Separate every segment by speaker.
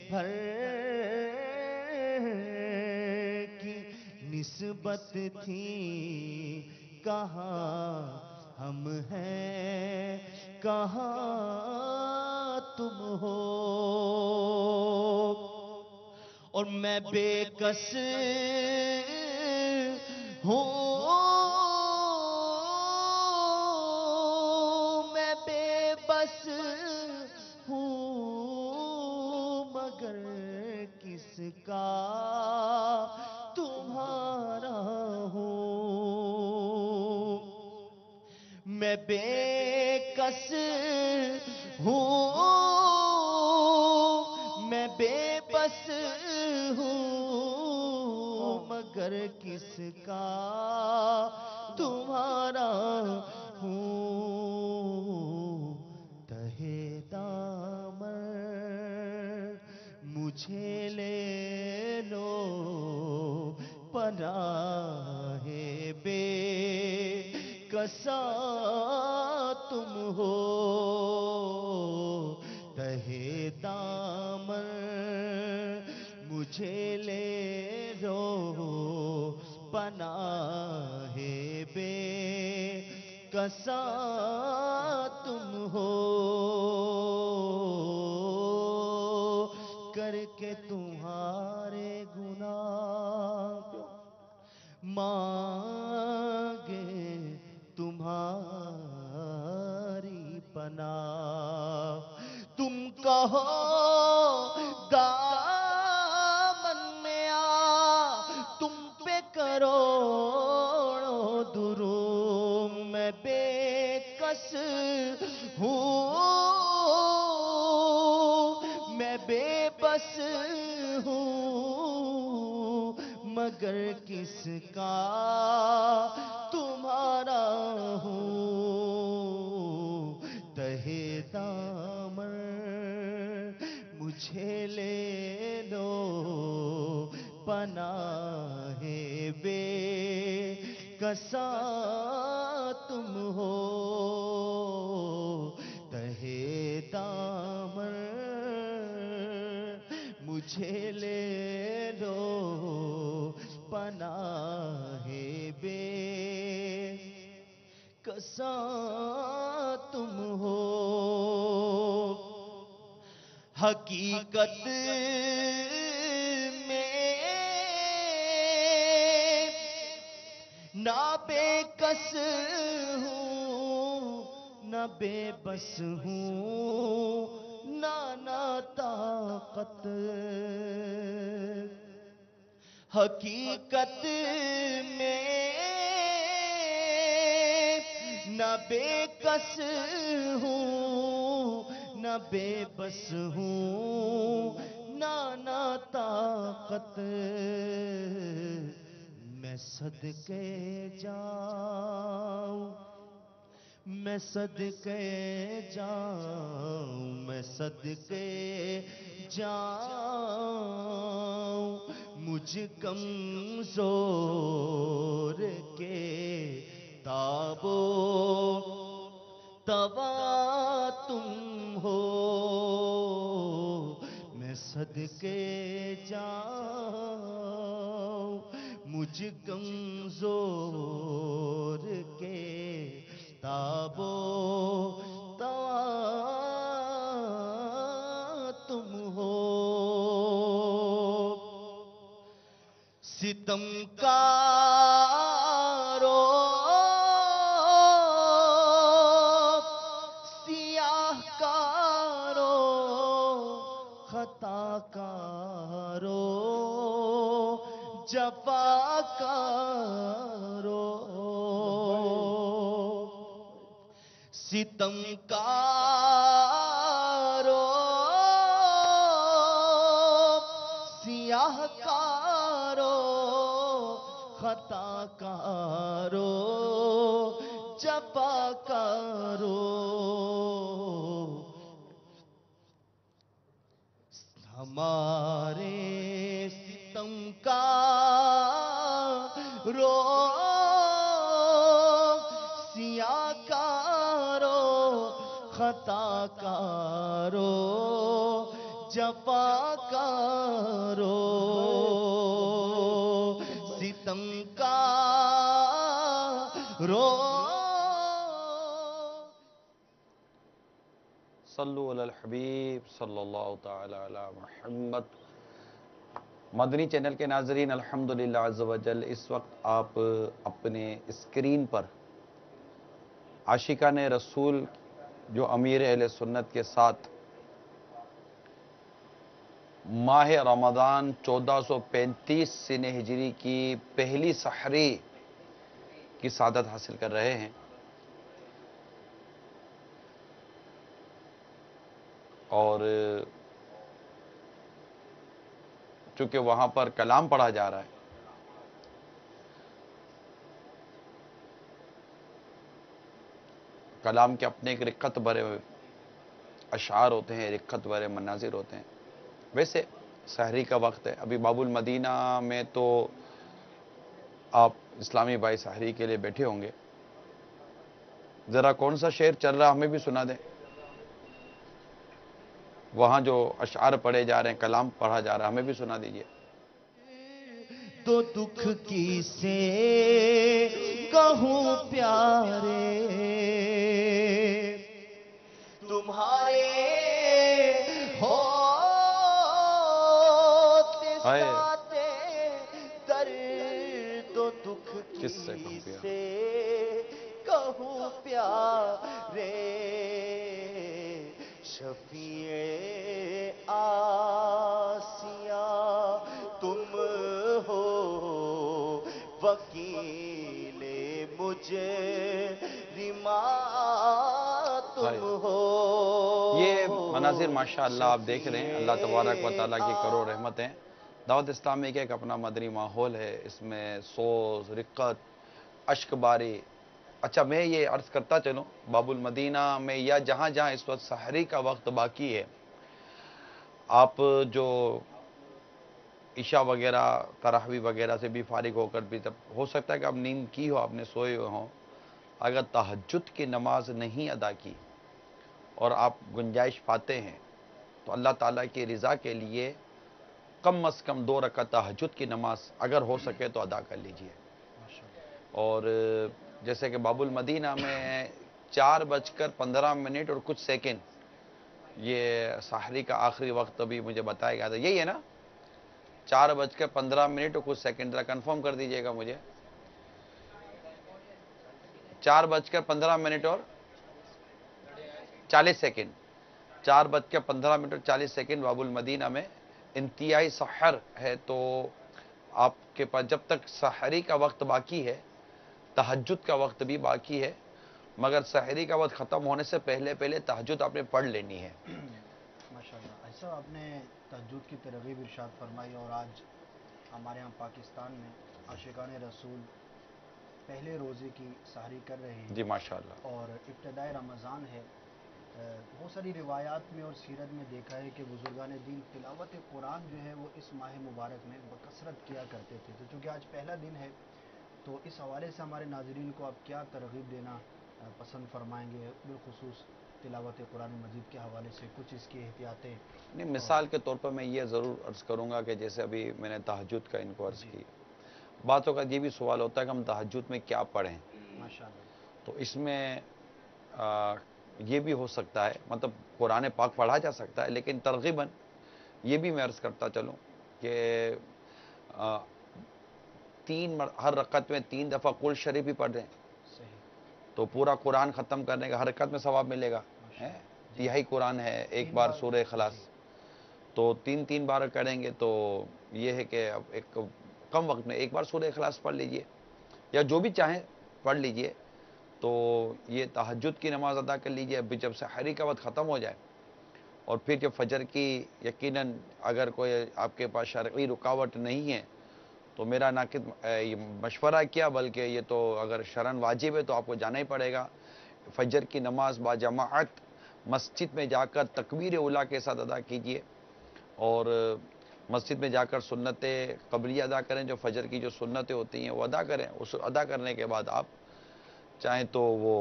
Speaker 1: بھر کی نسبت تھی، کہاں ہم ہیں کہاں تم ہو، اور میں بے کس ہوں، میں بے بس ہوں، مگر کس کا تمہارا ہوں، میں بے کس ہوں، میں بے بس ہوں، مگر کس کا تمہارا ہوں، تہے دامن مجھے لے لو، پناہ بے کسا تم ہو، تہے دامن مجھے لے لو، پناہ بے کسا تم ہو، کر کے تمہارے گناہ مانگے تمہاری پناہ، تم کہو دامن میں آ، تم پہ کروڑوں درود، میں بے کس ہوں، میں بے بس ہوں، مگر کس کا تمہارا ہوں، تہے دامن مجھے لے لو، پناہ بے کسا تم ہو، تہے دامن مجھے لے لو، پناہ بے کسا تم ہو، حقیقت میں نہ بے کس ہوں، نہ بے بس ہوں، نہ طاقت، حقیقت میں نہ بے کس ہوں، نہ بے بس ہوں، نہ طاقت، میں صدقے جاؤں، میں صدقے جاؤں، میں صدقے جاؤں، مجھ کمزور کے تابو توا تم ہو، میں صدقے جاؤں، مجھ کمزور کے تابو توا تم ہو، ستم کارو سیاہ کارو خطا کارو جفا کارو، ستم کارو سیاہ کارو خطا کارو جفا کارو، ہمارے ستم کارو سیاہ کارو خطا کارو جفا کا رو ستم کا رو
Speaker 2: صلو علی الحبیب صلی اللہ تعالی علی محمد۔ مدنی چینل کے ناظرین، الحمدللہ عز و جل اس وقت آپ اپنے اسکرین پر عاشقان رسول جو امیر اہل سنت کے ساتھ ماہ رمضان 1435 سن ہجری کی پہلی سحری کی سعادت حاصل کر رہے ہیں، اور چونکہ وہاں پر کلام پڑھا جا رہا ہے، کلام کے اپنے ایک رقت بھرے اشعار ہوتے ہیں، رقت بھرے مناظر ہوتے ہیں۔ ویسے سحری کا وقت ہے، ابھی باب المدینہ میں تو آپ اسلامی بھائی سحری کے لیے بیٹھے ہوں گے، ذرا کون سا شعر چل رہا ہمیں بھی سنا دیں، وہاں جو اشعار پڑھے جا رہے ہیں، کلام پڑھا جا رہا ہے، ہمیں بھی سنا دیجئے۔
Speaker 1: تو دکھ کی سے کہوں پیارے تمہارے ہوتے
Speaker 2: ہائے،
Speaker 1: ساتے درد و دکھ
Speaker 2: کس سے کہوں
Speaker 1: کی
Speaker 2: پیارے؟
Speaker 1: سے کہوں پیارے شفیع آسیاں تم ہو وکیل مجرماں تم ہو۔
Speaker 2: یہ مناظر ماشاءاللہ آپ دیکھ رہے ہیں، اللہ تبارک و تعالیٰ کی کروڑ رحمت ہیں۔ دعوت اسلامی کا ایک اپنا مدنی ماحول ہے، اس میں سوز، رقت، اشک باری۔ اچھا، میں یہ عرض کرتا چلوں، باب المدینہ میں یا جہاں جہاں اس وقت سحری کا وقت باقی ہے، آپ جو عشاء وغیرہ، تراویح وغیرہ سے بھی فارغ ہو کر بھی، جب ہو سکتا ہے کہ آپ نیند کی ہو، آپ نے سوئے ہوئے ہوں، اگر تہجد کی نماز نہیں ادا کی اور آپ گنجائش پاتے ہیں تو اللہ تعالیٰ کی رضا کے لیے کم از کم 2 رکعت تہجد کی نماز اگر ہو سکے تو ادا کر لیجئے۔ اور جیسے کہ باب المدینہ میں 4:15 اور کچھ سیکنڈ یہ سحری کا آخری وقت ابھی مجھے بتایا گیا تھا، یہی ہے نا؟ 4:15 اور کچھ سیکنڈ، ذرا کنفرم کر دیجئے گا مجھے۔ 4:15 اور 40 سیکنڈ، 4:15 اور 40 سیکنڈ باب المدینہ میں انتہائی سحر ہے۔ تو آپ کے پاس جب تک سحری کا وقت باقی ہے، تہجد کا وقت بھی باقی ہے، مگر سحری کا وقت ختم ہونے سے پہلے پہلے تہجد آپ نے پڑھ لینی ہے۔
Speaker 3: ماشاءاللہ ایسا آپ نے تہجد کی ترغیب ارشاد فرمائی، اور آج ہمارے ہاں پاکستان میں عاشقان رسول پہلے روزے کی سحری کر رہے ہیں،
Speaker 2: جی ماشاءاللہ۔
Speaker 3: اور ابتدائے رمضان ہے۔ بہت ساری روایات میں اور سیرت میں دیکھا ہے کہ بزرگان دین تلاوت قرآن جو ہے وہ اس ماہ مبارک میں بکثرت کیا کرتے تھے۔ تو چونکہ آج پہلا دن ہے، تو اس حوالے سے ہمارے ناظرین کو آپ کیا ترغیب دینا پسند فرمائیں گے، بالخصوص تلاوت قرآن مجید کے حوالے سے کچھ اس کی احتیاطیں؟
Speaker 2: نہیں، مثال کے طور پر میں یہ ضرور عرض کروں گا کہ جیسے ابھی میں نے تہجد کا ان کو عرض کی، باتوں کا یہ بھی سوال ہوتا ہے کہ ہم تہجد میں کیا پڑھیں،
Speaker 3: ماشاءاللہ
Speaker 2: تو اس میں یہ بھی ہو سکتا ہے، مطلب قرآن پاک پڑھا جا سکتا ہے، لیکن ترغیباً یہ بھی میں عرض کرتا چلوں کہ ہر رکعت میں 3 دفعہ قل شریف بھی پڑھ رہے ہیں
Speaker 3: صحیح،
Speaker 2: تو پورا قرآن ختم کرنے کا ہر رکعت میں ثواب ملے گا۔
Speaker 3: ماشاءاللہ جی،
Speaker 2: تہائی قرآن ہے، ایک
Speaker 3: 3
Speaker 2: بار سورہ اخلاص،
Speaker 3: جی،
Speaker 2: تو 3 بار کریں گے تو یہ ہے کہ اب ایک کم وقت میں ایک بار سورہ اخلاص پڑھ لیجئے، یا جو بھی چاہیں پڑھ لیجئے، تو یہ تہجد کی نماز ادا کر لیجئے۔ ابھی جب سحری کا وقت ختم ہو جائے اور پھر جب فجر کی یقیناً اگر کوئی آپ کے پاس شرعی رکاوٹ نہیں ہے تو میرا ناقد مشورہ کیا، بلکہ یہ تو اگر شرعاً واجب ہے تو آپ کو جانا ہی پڑے گا، فجر کی نماز با جماعت مسجد میں جا کر تکبیر اولیٰ کے ساتھ ادا کیجئے، اور مسجد میں جا کر سنت قبلیہ ادا کریں، جو فجر کی جو سنتیں ہوتی ہیں وہ ادا کریں۔ اس ادا کرنے کے بعد آپ چاہیں تو وہ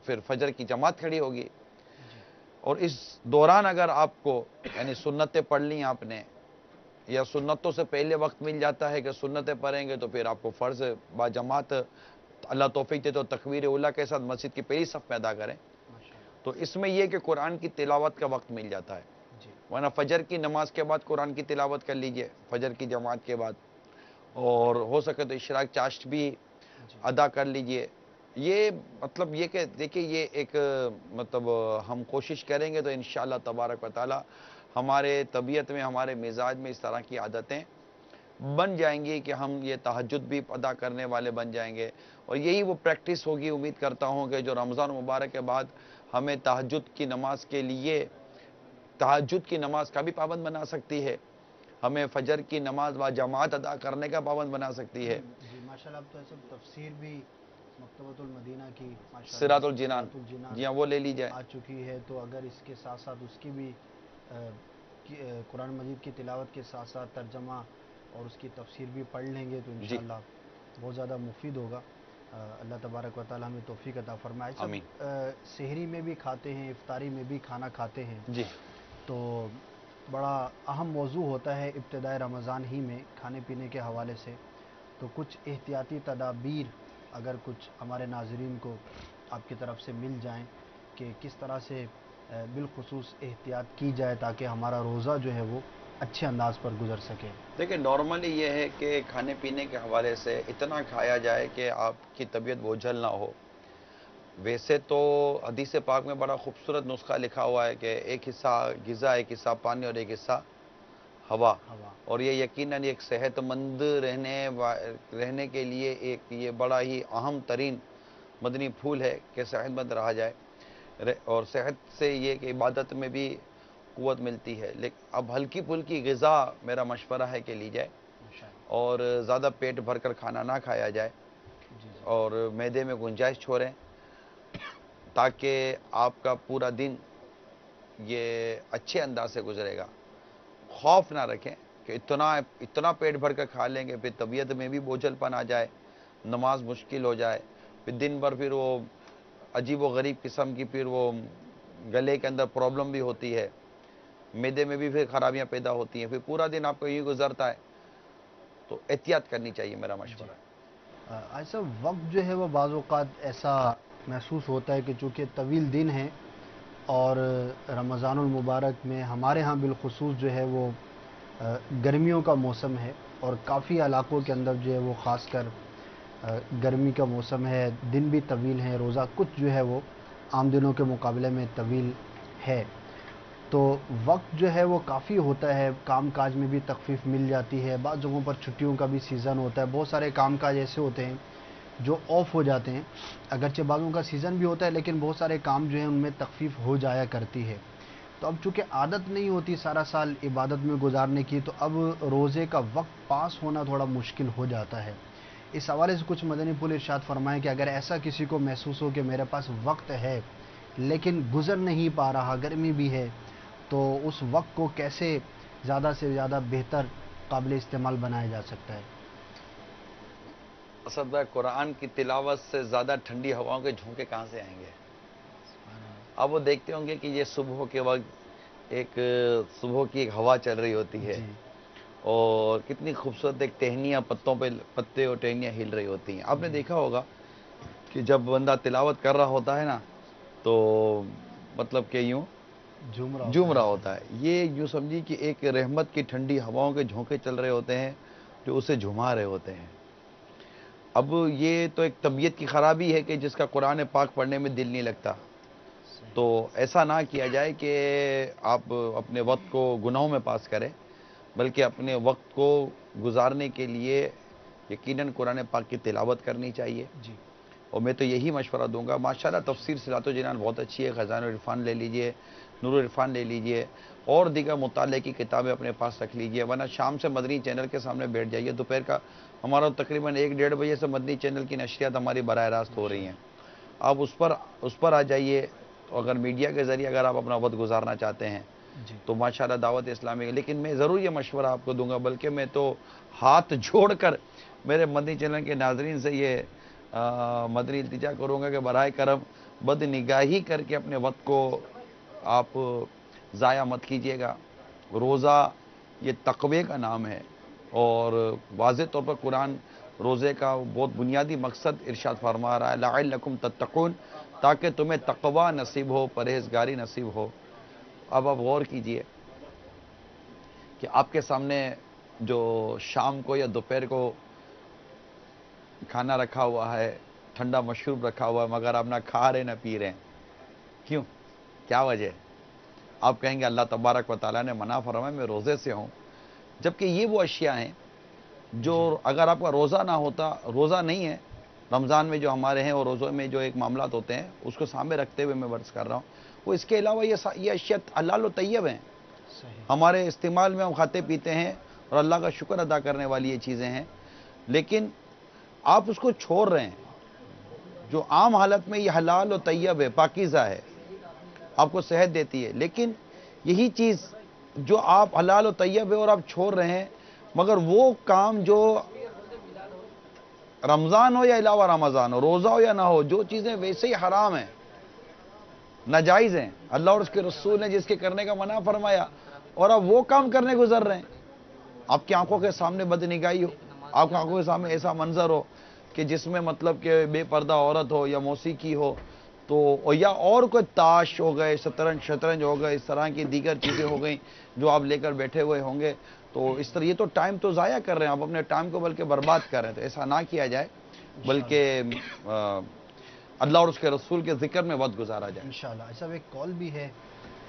Speaker 2: پھر فجر کی جماعت کھڑی ہوگی،
Speaker 3: جی،
Speaker 2: اور اس دوران اگر آپ کو یعنی سنتیں پڑھ لی آپ نے یا سنتوں سے پہلے وقت مل جاتا ہے کہ سنتیں پڑھیں گے تو پھر آپ کو فرض با جماعت اللہ توفیق دے تو تکبیر اولیٰ کے ساتھ مسجد کی پہلی صف میں ادا کریں. تو اس میں یہ کہ قرآن کی تلاوت کا وقت مل جاتا ہے. ورنہ فجر کی نماز کے بعد قرآن کی تلاوت کر لیجئے فجر کی جماعت کے بعد, اور ہو سکے تو اشراق چاشت بھی ادا کر لیجئے. یہ مطلب یہ کہ دیکھیں یہ ایک مطلب ہم کوشش کریں گے تو انشاءاللہ تبارک و تعالی ہمارے طبیعت میں ہمارے مزاج میں اس طرح کی عادتیں بن جائیں گی کہ ہم یہ تہجد بھی ادا کرنے والے بن جائیں گے. اور یہی وہ پریکٹس ہوگی, امید کرتا ہوں کہ جو رمضان مبارک کے بعد ہمیں تہجد کی نماز کے لیے تہجد کی نماز کا بھی پابند بنا سکتی ہے, ہمیں فجر کی نماز با جماعت ادا کرنے کا پابند بنا سکتی ہے.
Speaker 3: جی ماشاءاللہ. اب تو ایسا تفسیر بھی مکتبۃ المدینہ کی
Speaker 2: صراط الجنان, جی ہاں وہ لے لی جائے
Speaker 3: آ چکی ہے, تو اگر اس کے ساتھ ساتھ اس کی بھی قرآن مجید کی تلاوت کے ساتھ ساتھ ترجمہ اور اس کی تفسیر بھی پڑھ لیں گے تو انشاءاللہ بہت زیادہ مفید ہوگا. اللہ تبارک و تعالی ہمیں توفیق عطا فرمائے.
Speaker 2: آمین.
Speaker 3: سحری میں بھی کھاتے ہیں, افطاری میں بھی کھانا کھاتے ہیں,
Speaker 2: جی
Speaker 3: تو بڑا اہم موضوع ہوتا ہے ابتدائے رمضان ہی میں کھانے پینے کے حوالے سے. تو کچھ احتیاطی تدابیر اگر کچھ ہمارے ناظرین کو آپ کی طرف سے مل جائیں کہ کس طرح سے بالخصوص احتیاط کی جائے تاکہ ہمارا روزہ جو ہے وہ اچھے انداز پر گزر سکے.
Speaker 2: دیکھیں نارملی یہ ہے کہ کھانے پینے کے حوالے سے اتنا کھایا جائے کہ آپ کی طبیعت بوجھل نہ ہو. ویسے تو حدیث پاک میں بڑا خوبصورت نسخہ لکھا ہوا ہے کہ ایک حصہ غذا, ایک حصہ پانی اور ایک حصہ ہوا, اور یہ یقیناً ایک صحت مند رہنے کے لیے ایک یہ بڑا ہی اہم ترین مدنی پھول ہے کہ صحت مند رہا جائے. اور صحت سے یہ کہ عبادت میں بھی قوت ملتی ہے. لیکن اب ہلکی پھلکی غذا میرا مشورہ ہے کہ لی جائے, اور زیادہ پیٹ بھر کر کھانا نہ کھایا جائے, اور معدے میں گنجائش چھوڑیں تاکہ آپ کا پورا دن یہ اچھے انداز سے گزرے گا. خوف نہ رکھیں کہ اتنا پیٹ بھر کر کھا لیں گے پھر طبیعت میں بھی بوجھل پن آ جائے, نماز مشکل ہو جائے, پھر دن بھر پھر وہ عجیب و غریب قسم کی پھر وہ گلے کے اندر پرابلم بھی ہوتی ہے, معدے میں بھی پھر خرابیاں پیدا ہوتی ہیں, پھر پورا دن آپ کو یوں گزرتا ہے. تو احتیاط کرنی چاہیے میرا مشورہ ہے.
Speaker 3: ایسا وقت جو ہے وہ بعض اوقات ایسا محسوس ہوتا ہے کہ چونکہ طویل دن ہے اور رمضان المبارک میں ہمارے ہاں بالخصوص جو ہے وہ گرمیوں کا موسم ہے, اور کافی علاقوں کے اندر جو ہے وہ خاص کر گرمی کا موسم ہے, دن بھی طویل ہیں, روزہ کچھ جو ہے وہ عام دنوں کے مقابلے میں طویل ہے, تو وقت جو ہے وہ کافی ہوتا ہے, کام کاج میں بھی تخفیف مل جاتی ہے, بعض جگہوں پر چھٹیوں کا بھی سیزن ہوتا ہے, بہت سارے کام کاج ایسے ہوتے ہیں جو آف ہو جاتے ہیں, اگرچہ بعضوں کا سیزن بھی ہوتا ہے لیکن بہت سارے کام جو ہیں ان میں تخفیف ہو جایا کرتی ہے. تو اب چونکہ عادت نہیں ہوتی سارا سال عبادت میں گزارنے کی, تو اب روزے کا وقت پاس ہونا تھوڑا مشکل ہو جاتا ہے. اس حوالے سے کچھ مدنی پھول ارشاد فرمائیں کہ اگر ایسا کسی کو محسوس ہو کہ میرے پاس وقت ہے لیکن گزر نہیں پا رہا, گرمی بھی ہے, تو اس وقت کو کیسے زیادہ سے زیادہ بہتر قابل استعمال بنایا جا سکتا ہے؟
Speaker 2: اسد بھائی, قرآن کی تلاوت سے زیادہ ٹھنڈی ہواؤں کے جھونکے کہاں سے آئیں گے؟ اب وہ دیکھتے ہوں گے کہ یہ صبح کے وقت صبح کی ایک ہوا چل رہی ہوتی ہے, اور کتنی خوبصورت ایک ٹہنیاں پتوں پہ پتے اور ٹہنیاں ہل رہی ہوتی ہیں. آپ نے دیکھا ہوگا کہ جب بندہ تلاوت کر رہا ہوتا ہے نا تو مطلب کہ یوں جھوم رہا ہوتا ہے. یہ یوں سمجھی کہ ایک رحمت کی ٹھنڈی ہواؤں کے جھونکے چل رہے ہوتے ہیں جو اسے جھما رہے ہوتے ہیں. اب یہ تو ایک طبیعت کی خرابی ہے کہ جس کا قرآن پاک پڑھنے میں دل نہیں لگتا. تو ایسا نہ کیا جائے کہ آپ اپنے وقت کو گناہوں میں پاس کریں, بلکہ اپنے وقت کو گزارنے کے لیے یقیناً قرآن پاک کی تلاوت کرنی چاہیے. اور میں تو یہی مشورہ دوں گا. ماشاءاللہ تفسیر صراط الجنان بہت اچھی ہے, خزائن العرفان لے لیجئے, نور العرفان لے لیجئے, اور دیگر مطالعے کی کتابیں اپنے پاس رکھ لیجئے. ورنہ شام سے مدنی چینل کے سامنے بیٹھ جائیے. دوپہر کا ہمارا تقریباً 1-1:30 بجے سے مدنی چینل کی نشریات ہماری براہ راست ہو رہی ہیں. آپ اس پر آ جائیے. اگر میڈیا کے ذریعے اگر آپ اپنا وقت گزارنا چاہتے ہیں تو ماشاءاللہ دعوت اسلامی. لیکن میں ضرور یہ مشورہ آپ کو دوں گا, بلکہ میں تو ہاتھ جوڑ کر میرے مدنی چینل کے ناظرین سے یہ مدنی التجا کروں گا کہ براہ کرم بد نگاہی کر کے اپنے وقت کو آپ ضائع مت کیجیے گا. روزہ یہ تقوی کا نام ہے اور واضح طور پر قرآن روزے کا بہت بنیادی مقصد ارشاد فرما رہا ہے لعلکم تتقون، تاکہ تمہیں تقوی نصیب ہو، پرہیزگاری نصیب ہو. اب آپ غور کیجئے کہ آپ کے سامنے جو شام کو یا دوپہر کو کھانا رکھا ہوا ہے، ٹھنڈا مشروب رکھا ہوا ہے، مگر آپ نہ کھا رہے نہ پی رہے ہیں. کیوں؟ کیا وجہ ہے؟ آپ کہیں گے اللہ تبارک و تعالیٰ نے منع فرمایا میں روزے سے ہوں. جبکہ یہ وہ اشیاء ہیں جو اگر آپ کا روزہ نہ ہوتا، روزہ نہیں ہے رمضان میں جو ہمارے ہیں، اور روزوں میں جو ایک معاملات ہوتے ہیں اس کو سامنے رکھتے ہوئے میں عرض کر رہا ہوں، وہ اس کے علاوہ یہ اشیاء حلال و طیب ہیں، ہمارے استعمال میں ہم کھاتے پیتے ہیں اور اللہ کا شکر ادا کرنے والی یہ چیزیں ہیں. لیکن آپ اس کو چھوڑ رہے ہیں جو عام حالت میں یہ حلال و طیب ہے، پاکیزہ ہے، آپ کو صحت دیتی ہے. لیکن یہی چیز جو آپ حلال و طیب ہے اور آپ چھوڑ رہے ہیں، مگر وہ کام جو رمضان ہو یا علاوہ رمضان ہو، روزہ ہو یا نہ ہو، جو چیزیں ویسے ہی حرام ہیں، ناجائز ہیں، اللہ اور اس کے رسول نے جس کے کرنے کا منع فرمایا، اور آپ وہ کام کرنے گزر رہے ہیں. آپ کی آنکھوں کے سامنے بدنگاہی ہو، آپ کی آنکھوں کے سامنے ایسا منظر ہو کہ جس میں مطلب کہ بے پردہ عورت ہو یا موسیقی ہو تو یا اور کوئی تاش ہو گئے، شطرنج ہو گئے، اس طرح کی دیگر چیزیں ہو گئیں جو آپ لے کر بیٹھے ہوئے ہوں گے، تو اس طرح یہ تو ٹائم تو ضائع کر رہے ہیں آپ، اپنے ٹائم کو بلکہ برباد کر رہے ہیں. تو ایسا نہ کیا جائے، بلکہ اللہ اور اس کے رسول کے ذکر میں وقت گزارا جائے.
Speaker 3: انشاءاللہ. ایسا ایک کال بھی ہے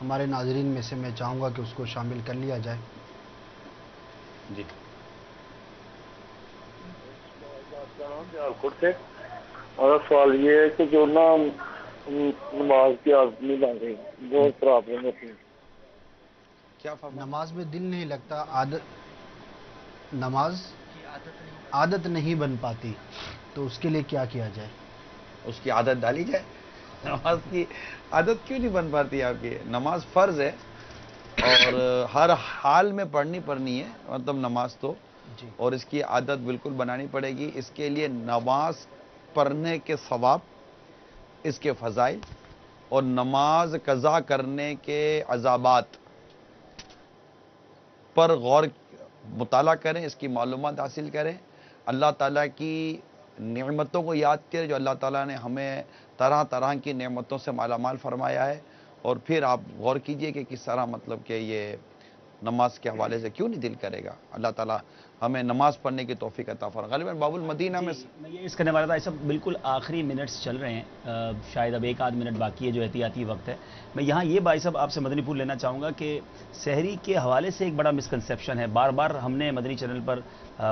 Speaker 3: ہمارے ناظرین میں سے، میں چاہوں گا کہ اس کو شامل کر لیا جائے.
Speaker 2: جی
Speaker 4: خود سے. اور سوال یہ ہے کہ جو نا نماز کی عادت نہیں بن رہی، بہت پرابلم ہوتی ہے.
Speaker 2: کیا فرما؟
Speaker 3: نماز میں دل نہیں لگتا، نماز عادت نہیں بن پاتی، تو اس کے لیے کیا کیا جائے؟
Speaker 2: اس کی عادت ڈالی جائے. نماز کی عادت کیوں نہیں بن پاتی آپ کی؟ نماز فرض ہے اور ہر حال میں پڑھنی ہے، مطلب نماز تو،
Speaker 3: جی
Speaker 2: اور اس کی عادت بالکل بنانی پڑے گی. اس کے لیے نماز پڑھنے کے ثواب، اس کے فضائل اور نماز قضا کرنے کے عذابات پر غور مطالعہ کریں، اس کی معلومات حاصل کریں، اللہ تعالیٰ کی نعمتوں کو یاد کریں جو اللہ تعالیٰ نے ہمیں طرح طرح کی نعمتوں سے مالا مال فرمایا ہے، اور پھر آپ غور کیجئے کہ کس طرح مطلب کہ یہ نماز کے حوالے سے کیوں نہیں دل کرے گا. اللہ تعالیٰ ہمیں نماز پڑھنے کی توفیق عطا فرمائے. غالباً باب المدینہ میں
Speaker 5: میں یہ اس کرنے والا تھا، ایسا بالکل آخری منٹس چل رہے ہیں، شاید اب ایک آدھ منٹ باقی ہے جو احتیاطی وقت ہے. میں یہاں یہ بھائی صاحب آپ سے مدنی پھول لینا چاہوں گا کہ سحری کے حوالے سے ایک بڑا مسکنسیپشن ہے، بار بار ہم نے مدنی چینل پر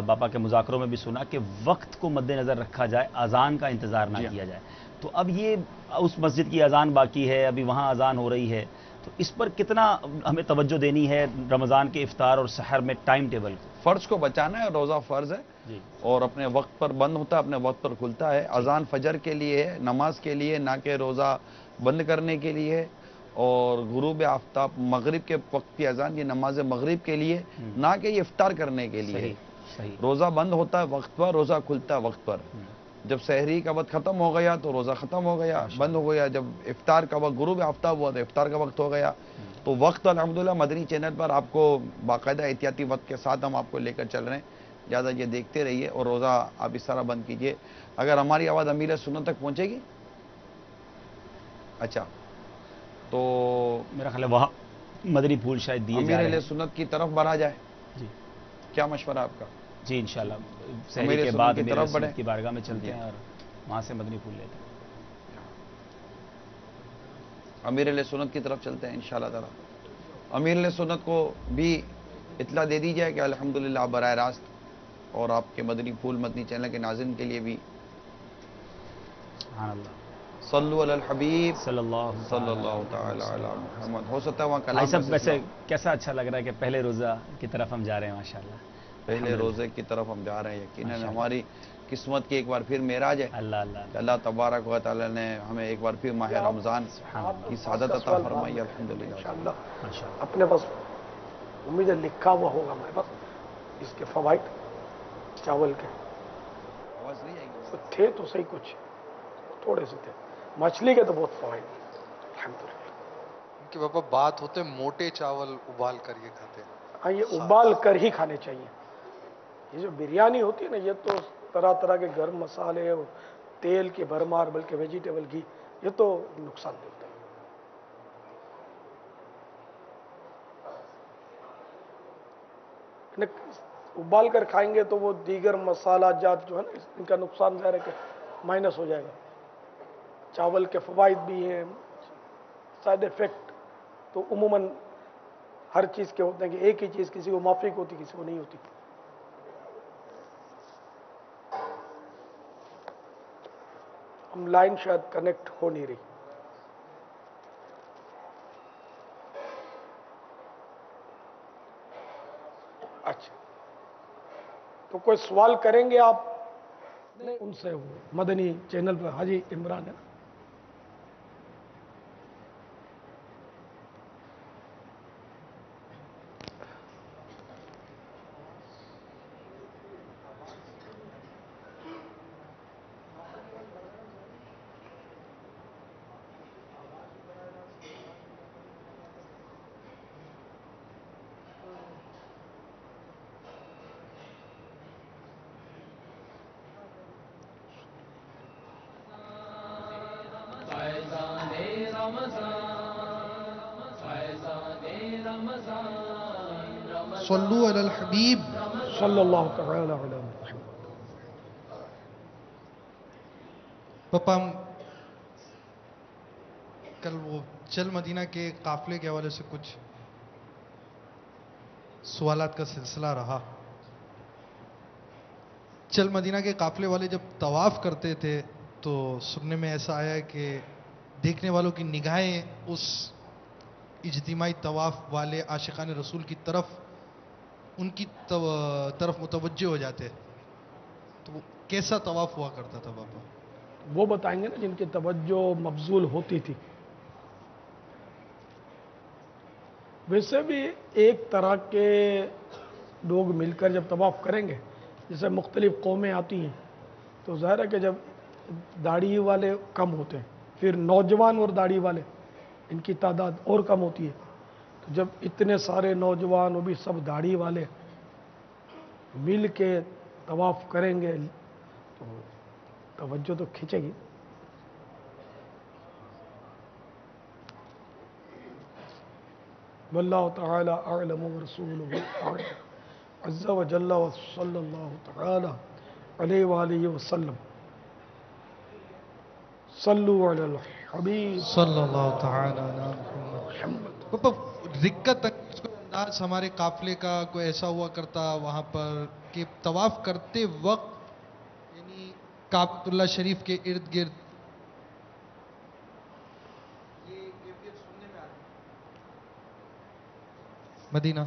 Speaker 5: باپا کے مذاکروں میں بھی سنا کہ وقت کو مد نظر رکھا جائے، اذان کا انتظار نہ کیا جائے. تو اب یہ اس مسجد کی اذان باقی ہے، ابھی وہاں اذان ہو رہی ہے، تو اس پر کتنا ہمیں توجہ دینی ہے رمضان کے افطار اور سحر میں ٹائم ٹیبل کو؟
Speaker 2: فرض کو بچانا ہے، روزہ فرض ہے
Speaker 5: جی
Speaker 2: اور اپنے وقت پر بند ہوتا ہے، اپنے وقت پر کھلتا ہے. اذان فجر کے لیے ہے، نماز کے لیے، نہ کہ روزہ بند کرنے کے لیے. اور غروب آفتاب مغرب کے وقت کی اذان یہ نماز مغرب کے لیے، نہ کہ یہ افطار کرنے کے لیے.
Speaker 5: صحیح.
Speaker 2: روزہ بند ہوتا ہے وقت پر، روزہ کھلتا ہے وقت پر. جب سحری کا وقت ختم ہو گیا تو روزہ ختم ہو گیا، بند ہو گیا. جب افطار کا وقت غروب آفتاب ہوا تو افطار کا وقت ہو گیا. تو وقت الحمدللہ مدنی چینل پر آپ کو باقاعدہ احتیاطی وقت کے ساتھ ہم آپ کو لے کر چل رہے ہیں. زیادہ یہ دیکھتے رہیے اور روزہ آپ اس طرح بند کیجئے. اگر ہماری آواز امیر سنت تک پہنچے گی، اچھا، تو
Speaker 5: میرا خیال ہے وہاں مدنی پھول شاید دیے جا
Speaker 2: امیر
Speaker 5: رہے
Speaker 2: اہل
Speaker 5: ہیں.
Speaker 2: سنت کی طرف بڑھا جائے.
Speaker 5: جی
Speaker 2: کیا مشورہ آپ کا؟
Speaker 5: جی انشاءاللہ سحری
Speaker 2: امیر
Speaker 5: کے
Speaker 2: سنت
Speaker 5: بعد
Speaker 2: کی
Speaker 5: میرے
Speaker 2: طرف
Speaker 5: سنت
Speaker 2: بڑھیں.
Speaker 5: کی بارگاہ میں چلتے
Speaker 2: جی.
Speaker 5: ہیں اور وہاں سے مدنی پھول لیتے ہیں.
Speaker 2: امیر اہل سنت کی طرف چلتے ہیں انشاءاللہ تعالی. امیر اہل سنت کو بھی اطلاع دے دی جائے کہ الحمدللہ آپ براہ راست، اور آپ کے مدنی پھول مدنی چینل کے ناظرین کے لیے بھی
Speaker 5: سبحان اللہ.
Speaker 2: صلو علی الحبیب
Speaker 5: صلی اللہ
Speaker 2: تعالی علی محمد. ہو سکتا ہے وہاں
Speaker 5: بھائی
Speaker 2: کلام
Speaker 5: صاحب
Speaker 2: کا
Speaker 5: ویسے
Speaker 2: سلسلہ
Speaker 5: کیسا اچھا لگ رہا ہے کہ پہلے روزہ کی طرف ہم جا رہے ہیں ماشاءاللہ.
Speaker 2: پہلے روزے کی طرف ہم جا رہے ہیں. یقیناً
Speaker 5: ماشاءاللہ.
Speaker 2: ہماری قسمت کی ایک بار پھر معراج ہے
Speaker 5: اللہ اللہ
Speaker 2: کہ اللہ تبارک و تعالی نے ہمیں ایک بار پھر ماہ رمضان کی سعادت عطا فرمائی. الحمدللہ.
Speaker 4: انشاءاللہ
Speaker 5: ماشاءاللہ.
Speaker 4: اپنے پاس امید ہے لکھا ہوا ہوگا میرے پاس اس کے فوائد چاول کے
Speaker 2: آواز نہیں آئے گی.
Speaker 4: تھے تو صحیح، کچھ تھوڑے سے تھے. مچھلی کے تو بہت فوائد الحمدللہ.
Speaker 6: کہ پاپا بات ہوتے موٹے چاول ابال کر یہ کھاتے ہیں.
Speaker 7: ہاں یہ ابال کر ہی کھانے چاہیے. یہ جو بریانی ہوتی ہے نا یہ تو طرح طرح کے گرم مسالے اور تیل کی بھرمار بلکہ ویجیٹیبل کی یہ تو نقصان دیتا ہے. ابال کر کھائیں گے تو وہ دیگر مسالہ جات جو ہے نا ان کا نقصان ظاہر ہے کہ مائنس ہو جائے گا. چاول کے فوائد بھی ہیں سائڈ افیکٹ تو عموماً ہر چیز کے ہوتے ہیں کہ ایک ہی چیز کسی کو موافق ہوتی کسی کو نہیں ہوتی. ہم لائن شاید کنیکٹ ہو نہیں رہی. اچھا تو کوئی سوال کریں گے آپ ان سے؟ وہ مدنی چینل پر حاجی عمران ہے نا.
Speaker 8: صلو علی الحبیب
Speaker 7: صلی اللہ تعالی علیہ وسلم.
Speaker 8: پاپا ہم کل وہ چل مدینہ کے قافلے کے حوالے سے کچھ سوالات کا سلسلہ رہا. چل مدینہ کے قافلے والے جب طواف کرتے تھے تو سننے میں ایسا آیا کہ دیکھنے والوں کی نگاہیں اس اجتماعی طواف والے عاشقان رسول کی طرف ان کی طرف متوجہ ہو جاتے. تو وہ کیسا طواف ہوا کرتا تھا پاپا؟
Speaker 7: وہ بتائیں گے نا جن کی توجہ مبذول ہوتی تھی. ویسے بھی ایک طرح کے لوگ مل کر جب طواف کریں گے جیسے مختلف قومیں آتی ہیں تو ظاہر ہے کہ جب داڑھی والے کم ہوتے ہیں پھر نوجوان اور داڑھی والے ان کی تعداد اور کم ہوتی ہے. تو جب اتنے سارے نوجوان وہ بھی سب داڑھی والے مل کے طواف کریں گے تو توجہ تو کھینچے گی. واللہ تعالی اعلم ورسولہ اعلم عز وجل وصلی اللہ تعالی علیہ وآلہ وسلم. صلو علی الحبیب
Speaker 8: صلی اللہ تعالی علی محمد. پاپا رکت کوئی انداز ہمارے قافلے کا کوئی ایسا ہوا کرتا وہاں پر کہ طواف کرتے وقت یعنی کعبۃ اللہ شریف کے ارد گرد یہ کیفیت سننے میں آتی مدینہ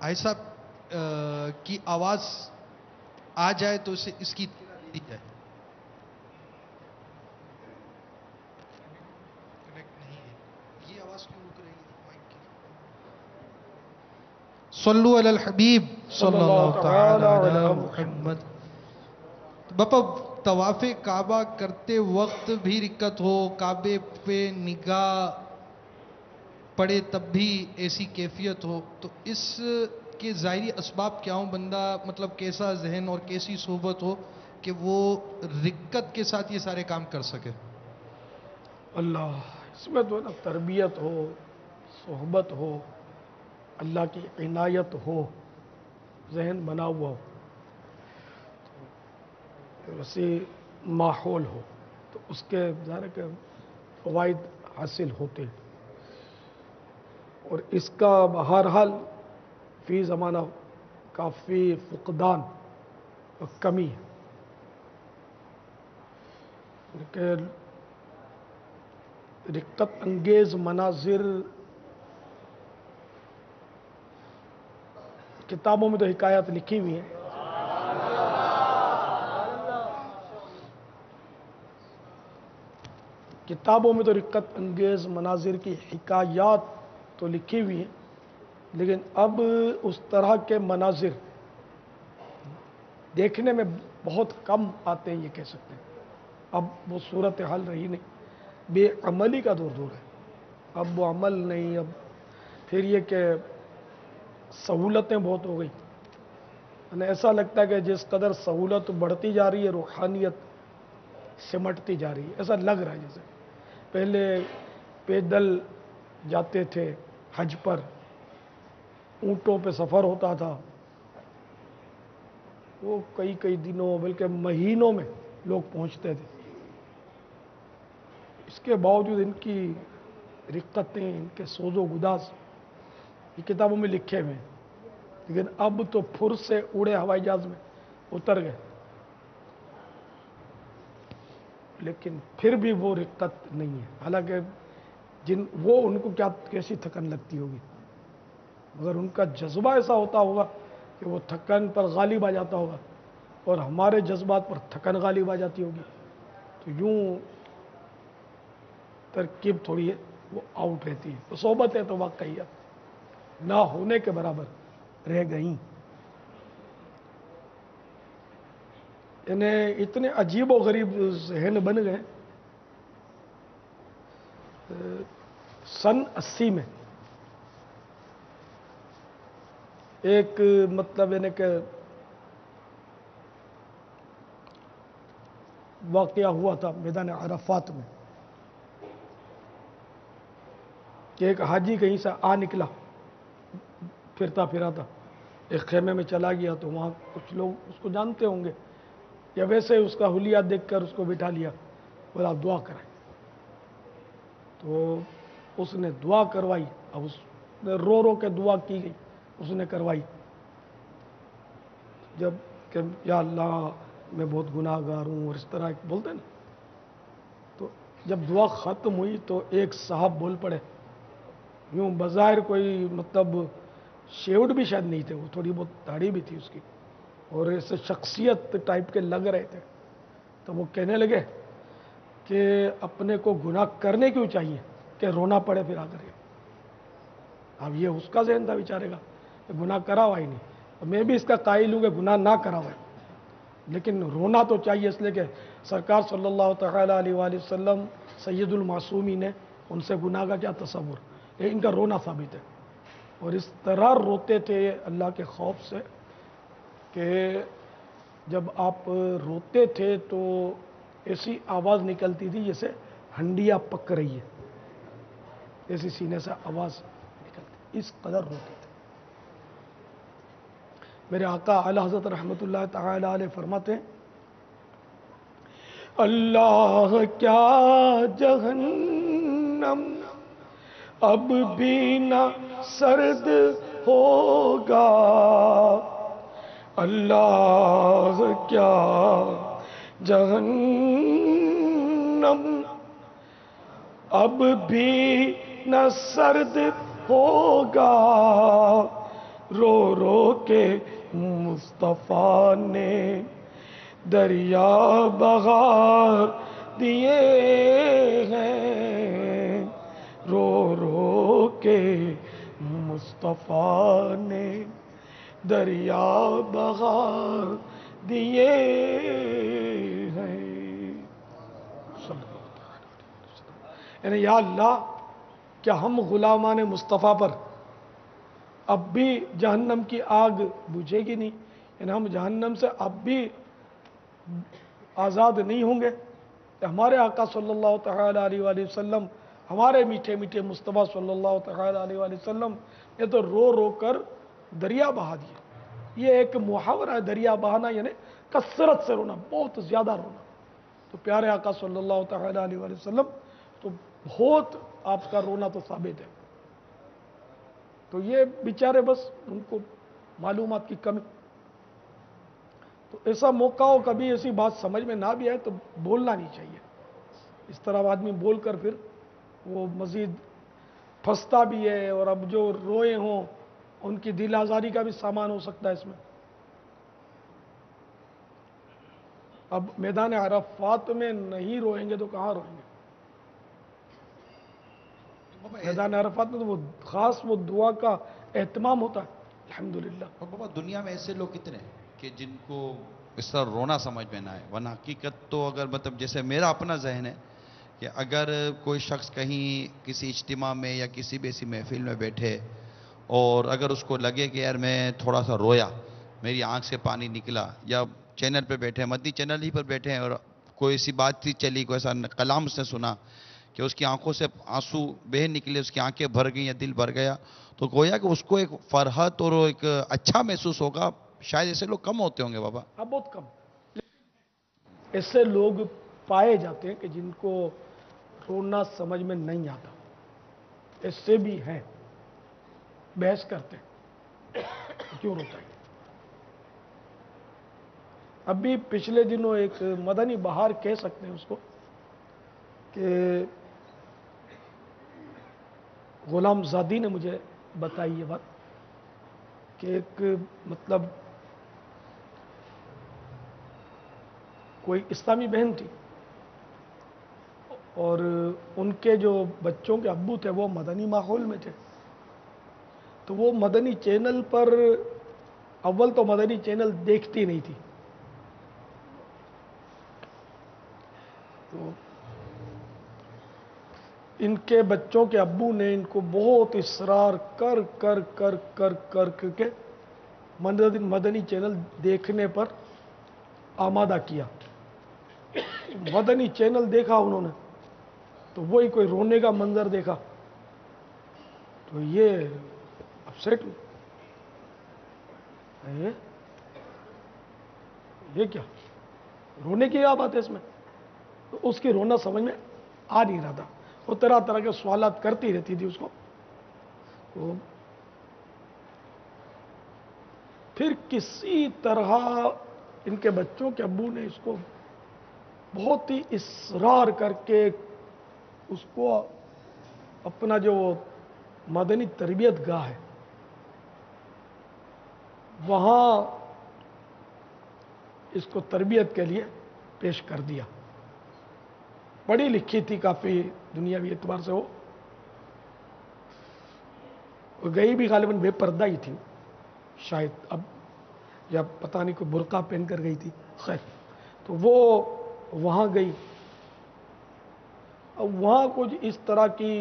Speaker 8: ایسا کی آواز آ جائے تو اسے اس کی اطلاع دے دی جائے. یہ آواز کیوں رک رہی ہے مائک کی؟ صلو علی الحبیب صلی اللہ تعالی علی محمد. باپا طواف کعبہ کرتے وقت بھی رکت ہو کعبے پہ نگاہ پڑے تب بھی ایسی کیفیت ہو تو اس کے ظاہری اسباب کیا ہوں؟ بندہ مطلب کیسا ذہن اور کیسی صحبت ہو کہ وہ رکت کے ساتھ یہ سارے کام کر سکے؟
Speaker 7: اللہ اس میں تو نا تربیت ہو صحبت ہو اللہ کی عنایت ہو ذہن بنا ہوا ہو ویسے ماحول ہو تو اس کے ظاہر کے فوائد حاصل ہوتے ہیں. اور اس کا بہرحال فی زمانہ کافی فقدان اور کمی ہے کہ رقت انگیز مناظر کتابوں میں تو حکایات لکھی ہوئی ہیں کتابوں میں تو رقت انگیز مناظر کی حکایات تو لکھی ہوئی ہیں لیکن اب اس طرح کے مناظر دیکھنے میں بہت کم آتے ہیں یہ کہہ سکتے ہیں. اب وہ صورت حال رہی نہیں بے عملی کا دور دور ہے. اب وہ عمل نہیں. اب پھر یہ کہ سہولتیں بہت ہو گئی. انہیں ایسا لگتا ہے کہ جس قدر سہولت بڑھتی جا رہی ہے روحانیت سمٹتی جا رہی ہے. ایسا لگ رہا ہے جیسے پہلے پیدل جاتے تھے حج پر, اونٹوں پہ سفر ہوتا تھا, وہ کئی دنوں بلکہ مہینوں میں لوگ پہنچتے تھے. اس کے باوجود ان کی رقتیں, ان کے سوز و گداز یہ کتابوں میں لکھے ہوئے ہیں. لیکن اب تو پھر سے اڑے ہوائی جہاز میں اتر گئے. لیکن پھر بھی وہ رقت نہیں ہے. حالانکہ وہ ان کو کیسی تھکن لگتی ہوگی, مگر ان کا جذبہ ایسا ہوتا ہوگا کہ وہ تھکن پر غالب آ جاتا ہوگا, اور ہمارے جذبات پر تھکن غالب آ جاتی ہوگی. تو یوں ترکیب تھوڑی ہے وہ آؤٹ رہتی ہے. تو صحبتیں تو واقعیت نہ ہونے کے برابر رہ گئیں. انہیں اتنے عجیب و غریب ذہن بن گئے. سن 80 میں ایک مطلب یعنی کہ واقعہ ہوا تھا میدان عرفات میں کہ ایک حاجی کہیں سے آ نکلا, پھرتا پھراتا ایک خیمے میں چلا گیا. تو وہاں کچھ لوگ اس کو جانتے ہوں گے, یا ویسے اس کا حلیہ دیکھ کر اس کو بٹھا لیا, بولا دعا کرائیں. تو اس نے دعا کروائی. اب اس نے رو رو کے دعا کی گئی, اس نے کروائی. جب کہ یا اللہ میں بہت گناہ گار ہوں اور اس طرح بولتے نا, تو جب دعا ختم ہوئی تو ایک صاحب بول پڑے, یوں بظاہر کوئی مطلب شیوڈ بھی شاید نہیں تھے, وہ تھوڑی بہت داڑھی بھی تھی اس کی, اور ایسے شخصیت ٹائپ کے لگ رہے تھے. تو وہ کہنے لگے کہ اپنے کو گناہ کرنے کیوں چاہیے کہ رونا پڑے پھر آ کر کے. اب یہ اس کا ذہن تھا بیچارے کا کہ گناہ کرا ہوا ہی نہیں. میں بھی اس کا قائل ہوں کہ گناہ نہ کرا ہوا ہے, لیکن رونا تو چاہیے, اس لیے کہ سرکار صلی اللہ تعالی علیہ وآلہ وسلم سید المعصومین نے ان سے گناہ کا کیا تصور, ان کا رونا ثابت ہے. اور اس طرح روتے تھے اللہ کے خوف سے کہ جب آپ روتے تھے تو ایسی آواز نکلتی تھی جیسے ہنڈیا پک رہی ہے, ایسی سینے سے آواز نکلتی, اس قدر روتے تھے. میرے آقا اعلی حضرت رحمۃ اللہ تعالی علیہ فرماتے ہیں, اللہ کیا جہنم اب بھی نہ سرد ہوگا, اللہ کیا جہنم اب بھی نہ سرد ہوگا, رو رو کے مصطفیٰ نے دریا بہا دیے ہیں, رو رو کے مصطفیٰ نے دریا بہا دیے ہیں. یعنی یا اللہ کیا ہم غلامان مصطفیٰ پر اب بھی جہنم کی آگ بجھے گی نہیں, یعنی ہم جہنم سے اب بھی آزاد نہیں ہوں گے. ہمارے آقا صلی اللہ تعالی علیہ وآلہ وسلم, ہمارے میٹھے میٹھے مصطفیٰ صلی اللہ تعالی علیہ وآلہ وسلم نے تو رو رو کر دریا بہا دیا. یہ ایک محاورہ ہے, دریا بہانا یعنی کثرت سے رونا, بہت زیادہ رونا. تو پیارے آقا صلی اللہ تعالی علیہ وآلہ وسلم تو بہت آپ کا رونا تو ثابت ہے. تو یہ بیچارے بس ان کو معلومات کی کمی. تو ایسا موقع ہو کبھی ایسی بات سمجھ میں نہ بھی آئے تو بولنا نہیں چاہیے. اس طرح آدمی بول کر پھر وہ مزید پھنستا بھی ہے, اور اب جو روئے ہوں ان کی دل آزاری کا بھی سامان ہو سکتا ہے اس میں. اب میدان عرفات میں نہیں روئیں گے تو کہاں روئیں گے؟ میدان عرفات میں تو وہ خاص وہ دعا کا اہتمام ہوتا ہے. الحمدللہ.
Speaker 2: اور بابا دنیا میں ایسے لوگ کتنے ہیں کہ جن کو اس طرح رونا سمجھ میں نہ آئے, ورنہ حقیقت تو اگر مطلب جیسے میرا اپنا ذہن ہے کہ اگر کوئی شخص کہیں کسی اجتماع میں یا کسی بھی ایسی محفل میں بیٹھے اور اگر اس کو لگے کہ یار میں تھوڑا سا رویا، میری آنکھ سے پانی نکلا، یا چینل پہ بیٹھے، مدنی چینل ہی پر بیٹھے ہیں اور کوئی ایسی بات چیت چلی، کوئی ایسا کلام اس نے سنا کہ اس کی آنکھوں سے آنسو بہہ نکلے، اس کی آنکھیں بھر گئیں یا دل بھر گیا، تو گویا کہ اس کو ایک فرحت اور ایک اچھا محسوس ہوگا. شاید ایسے لوگ کم ہوتے ہوں گے بابا.
Speaker 7: اب بہت کم ایسے لوگ پائے جاتے ہیں کہ جن کو رونا سمجھ میں نہیں آتا. ایسے بھی ہیں، بحث کرتے ہیں کیوں روتا ہے. ابھی پچھلے دنوں ایک مدنی بہار کہہ سکتے ہیں اس کو کہ غلام زادی نے مجھے بتائی یہ بات کہ ایک مطلب کوئی اسلامی بہن تھی اور ان کے جو بچوں کے ابو تھے وہ مدنی ماحول میں تھے، تو وہ مدنی چینل پر اول تو مدنی چینل دیکھتی نہیں تھی. تو ان کے بچوں کے ابو نے ان کو بہت اصرار کر کر کر کر کر کر کے مدنی چینل دیکھنے پر آمادہ کیا. مدنی چینل دیکھا انہوں نے تو وہی کوئی رونے کا منظر دیکھا تو یہ اپسیٹ ہوئی. یہ کیا رونے کی کیا بات ہے اس میں؟ تو اس کی رونا سمجھ میں آ نہیں رہا تھا. وہ طرح طرح کے سوالات کرتی رہتی تھی اس کو. تو پھر کسی طرح ان کے بچوں کے ابو نے اس کو بہت ہی اصرار کر کے اس کو اپنا جو مدنی تربیت گاہ ہے وہاں اس کو تربیت کے لیے پیش کر دیا. پڑھی لکھی تھی کافی دنیاوی اعتبار سے، وہ گئی بھی غالباً بے پردہ ہی تھی شاید، اب یا پتہ نہیں کوئی برقع پہن کر گئی تھی. خیر، تو وہ وہاں گئی. اب وہاں کچھ اس طرح کی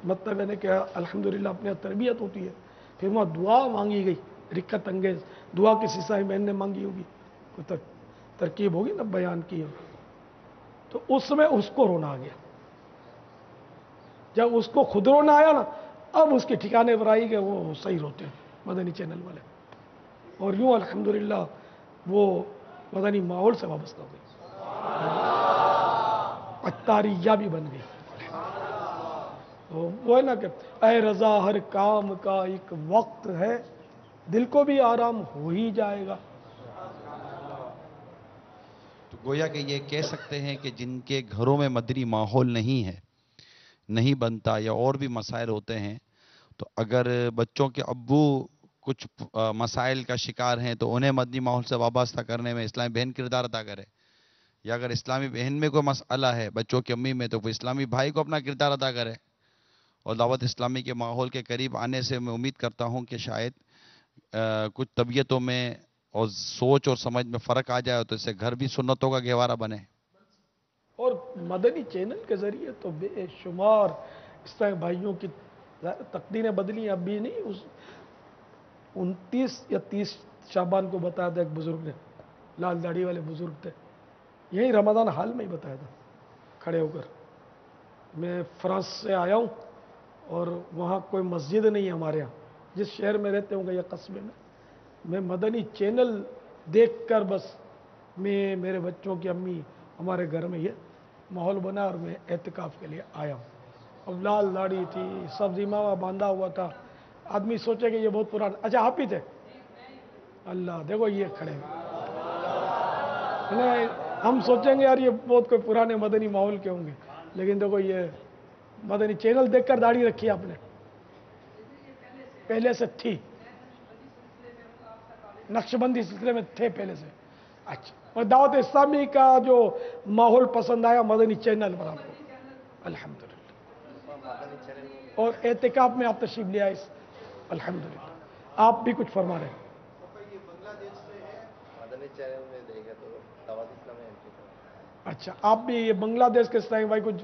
Speaker 7: مطلب میں نے کہا الحمدللہ اپنے تربیت ہوتی ہے. پھر وہاں دعا مانگی گئی، رکت انگیز دعا کسی صاحب بہن نے مانگی ہوگی، کوئی ترکیب ہوگی نا بیان کی ہوگی. تو اس میں اس کو رونا آ گیا. جب اس کو خود رونا آیا نا، اب اس کے ٹھکانے پر آئی کہ وہ صحیح روتے ہیں مدنی چینل والے. اور یوں الحمدللہ وہ مدنی ماحول سے وابستہ ہو گئی، اتاریہ بھی بن گئی. تو وہ ہے نا کہ اے رضا ہر کام کا ایک وقت ہے، دل کو بھی آرام ہو ہی جائے گا.
Speaker 2: تو گویا کہ یہ کہہ سکتے ہیں کہ جن کے گھروں میں مدنی ماحول نہیں بنتا یا اور بھی مسائل ہوتے ہیں، تو اگر بچوں کے ابو کچھ مسائل کا شکار ہیں تو انہیں مدنی ماحول سے وابستہ کرنے میں اسلامی بہن کردار ادا کرے، یا اگر اسلامی بہن میں کوئی مسئلہ ہے بچوں کی امی میں تو وہ اسلامی بھائی کو اپنا کردار ادا کرے. اور دعوت اسلامی کے ماحول کے قریب آنے سے میں امید کرتا ہوں کہ شاید کچھ طبیعتوں میں اور سوچ اور سمجھ میں فرق آ جائے تو اس سے گھر بھی سنتوں کا گہوارہ بنے.
Speaker 7: اور مدنی چینل کے ذریعے تو بے شمار اس طرح بھائیوں کی تقدیریں بدلی. اب بھی نہیں، اس 29 یا 30 شعبان کو بتایا تھا ایک بزرگ نے، لال داڑھی والے بزرگ تھے، یہی رمضان حال میں ہی بتایا تھا کھڑے ہو کر. میں فرانس سے آیا ہوں اور وہاں کوئی مسجد نہیں ہے ہمارے یہاں، جس شہر میں رہتے ہوں گے یا قصبے میں مدنی چینل دیکھ کر بس میں میرے بچوں کی امی ہمارے گھر میں یہ ماحول بنا اور میں اعتکاف کے لیے آیا ہوں. اب لال داڑھی تھی، سبز امامہ باندھا ہوا تھا. آدمی سوچے کہ یہ بہت پرانا، اچھا آپ ہی تھے؟ اللہ، دیکھو یہ کھڑے ہیں. ہم سوچیں گے یار یہ بہت کوئی پرانے مدنی ماحول کے ہوں گے، لیکن دیکھو یہ مدنی چینل دیکھ کر داڑھی رکھی آپ نے، پہلے سے تھی، نقش بندی سلسلے میں تھے پہلے سے. اچھا، اور دعوت اسلامی کا جو ماحول پسند آیا مدنی چینل پر آپ کو، الحمدللہ. اور اعتکاف میں آپ تشریف لے آئے، الحمدللہ. آپ بھی کچھ فرما رہے ہیں؟
Speaker 1: مدنی چینل میں دیکھا تو دعوت اسلامی.
Speaker 7: اچھا، آپ بھی یہ بنگلہ دیش کے اسلامی بھائی کچھ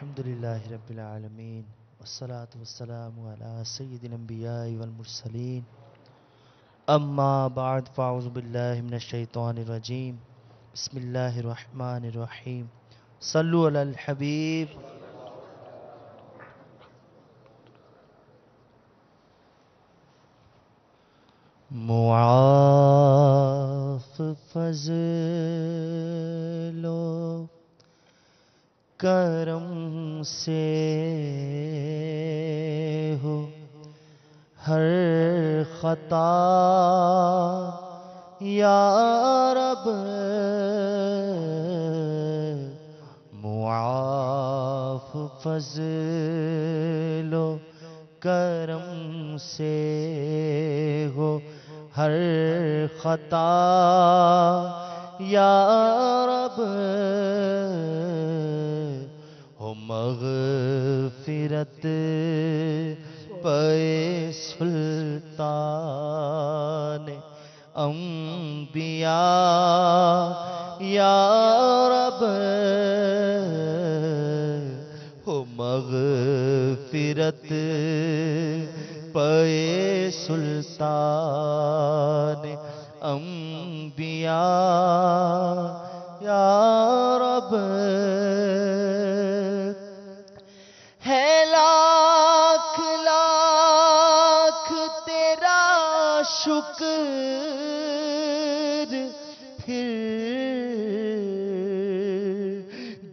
Speaker 1: الحمد لله رب العالمين والصلاة والسلام على سيد الأنبياء والمرسلين أما بعد فأعوذ بالله من الشيطان الرجيم بسم الله الرحمن الرحيم صلوا على الحبيب معاف فضل و کرم سے ہو ہر خطا یا رب معاف فضل و کرم سے ہو ہر خطا یا رب ہو مغفرت پے سلطان انبیاء یا رب ہو مغفرت پے سلطان انبیاء یا رب ہے لاکھ لاکھ تیرا شکر پھر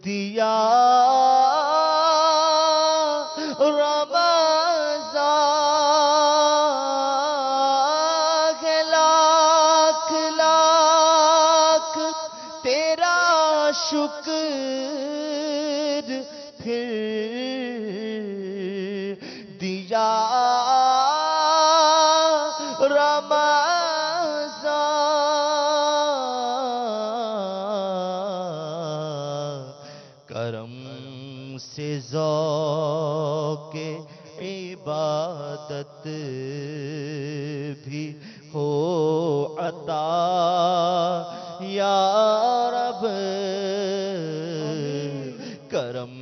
Speaker 1: دیا شکر پھر دیا رمضان کرم سے ذوق عبادت بھی ہو عطا یا رب کرم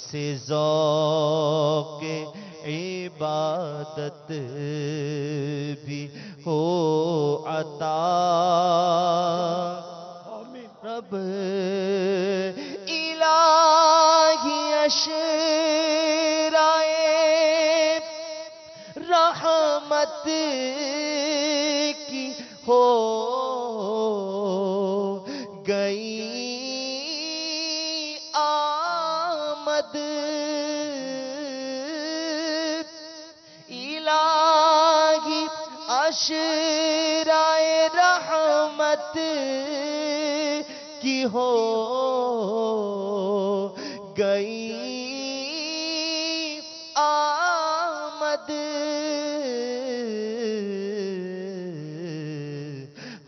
Speaker 1: سے ذوق عبادت بھی ہو عطا رب الہی اشرائے رحمت کی ہو گئی آمد الہی اشرائے رحمت کی ہو گئی آمد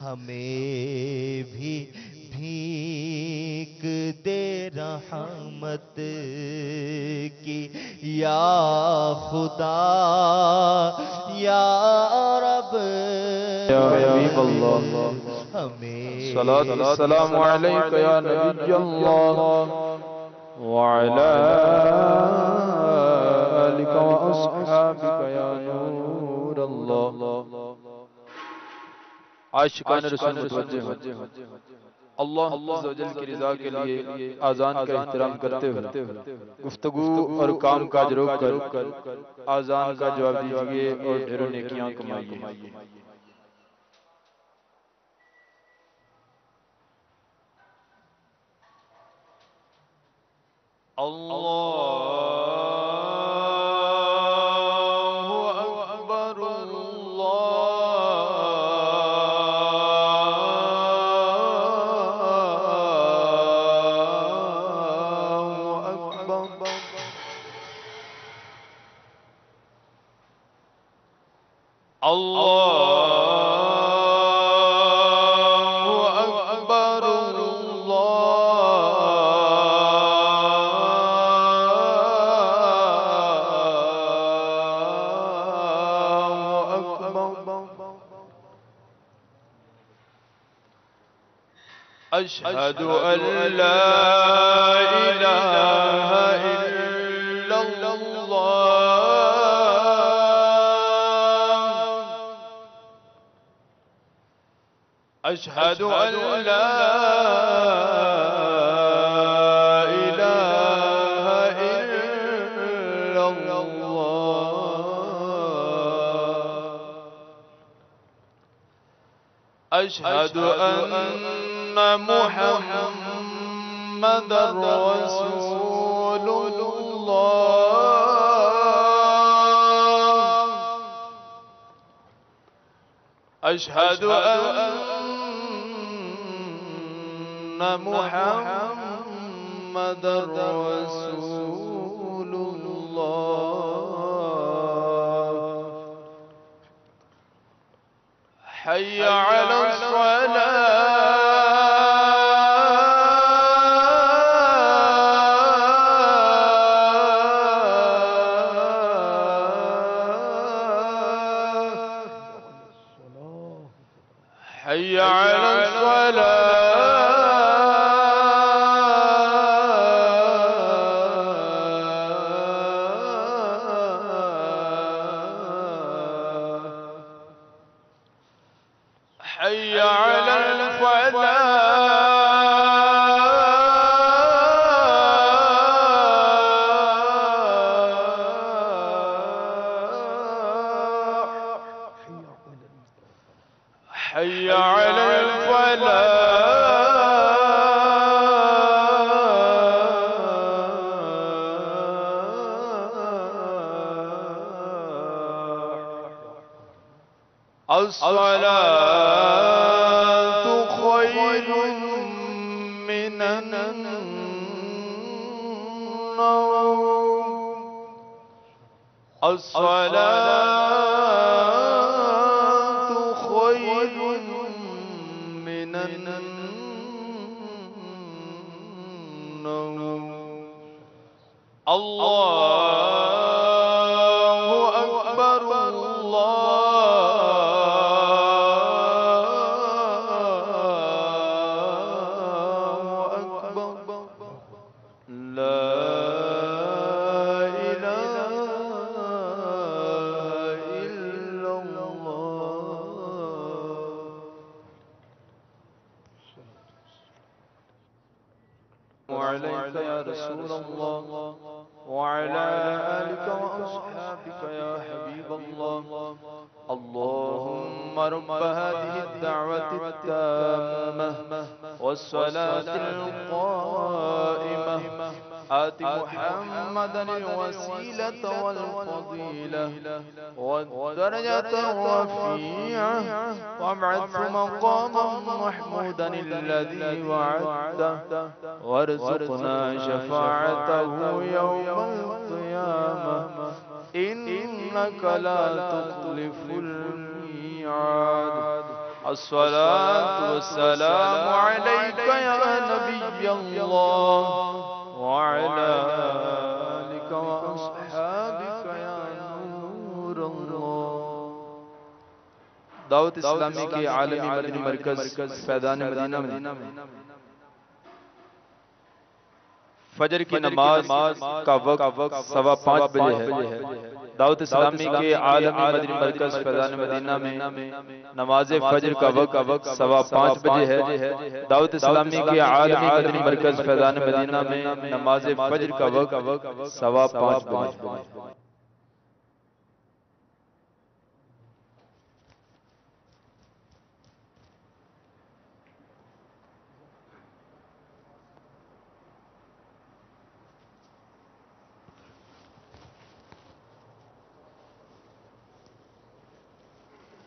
Speaker 1: ہمیں بھی بھیک دے رحمت کی یا خدا یا رب
Speaker 9: یا حبیب اللہ
Speaker 1: ہمیں
Speaker 9: صلاۃ والسلام علیک یا نبی اللہ وعلی آلک و اصحابک یا نور اللہ عاشقان رسول متوجہ ہوں اللہ عز و جل کی رضا کے لیے آذان کا احترام کرتے ہوئے گفتگو اور کام کاج روک کر آذان کا جواب دیجئے اور ڈھیروں نیکیاں کمائیے اللہ اکبر اللہ اکبر اللہ اکبر أشهد أن لا إله إلا أشهد أن لا إله إلا الله أشهد أن محمدا رسول الله أشهد أن محمدا رسول الله حي على الصلاة حي على الصلاة حي على الفلاح حي على الفلاح الصلاة خير من النوم الصلاة خير من النوم الله أكبر الله أكبر لا إله إلا الله وعليك يا رسول الله وعلى آلك وأصحابك يا حبيب الله اللهم رب هذه الدعوة التامة والصلاة القائمة آت محمدا الوسيلة والفضيلة والدرجة الرفيعة وابعث مقاما محمودا الذي وعدته وارزقنا شفاعته يوم القيامة إنك لا تخلف الميعاد الصلاة والسلام عليك يا نبي الله وعلى آلك وأصحابك يا نور الله دعوت اسلامی کے عالمی مدنی مرکز فیضان مدینہ میں فجر کی نماز کا وقت 5:15 بجے ہے دعوت اسلامی کے عالمی مدنی مرکز فیضان مدینہ میں نماز فجر کا وقت 5:15 بجے ہے دعوت اسلامی کے عالمی مدنی مرکز فیضان مدینہ میں نماز فجر کا وقت 5:15 بجے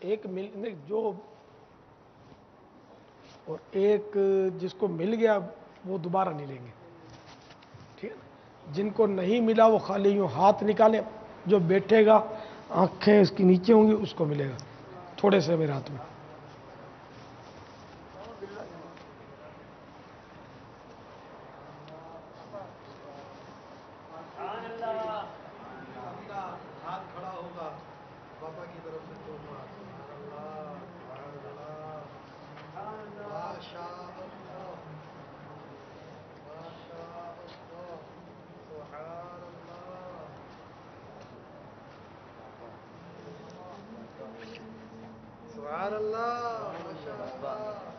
Speaker 7: ایک جو اور ایک جس کو مل گیا وہ دوبارہ نہیں لیں گے ٹھیک ہے نا جن کو نہیں ملا وہ خالی یوں ہاتھ نکالیں جو بیٹھے گا آنکھیں اس کی نیچے ہوں گی اس کو ملے گا تھوڑے سے میرے ہاتھ میں
Speaker 3: سبحان اللہ ما شاء اللہ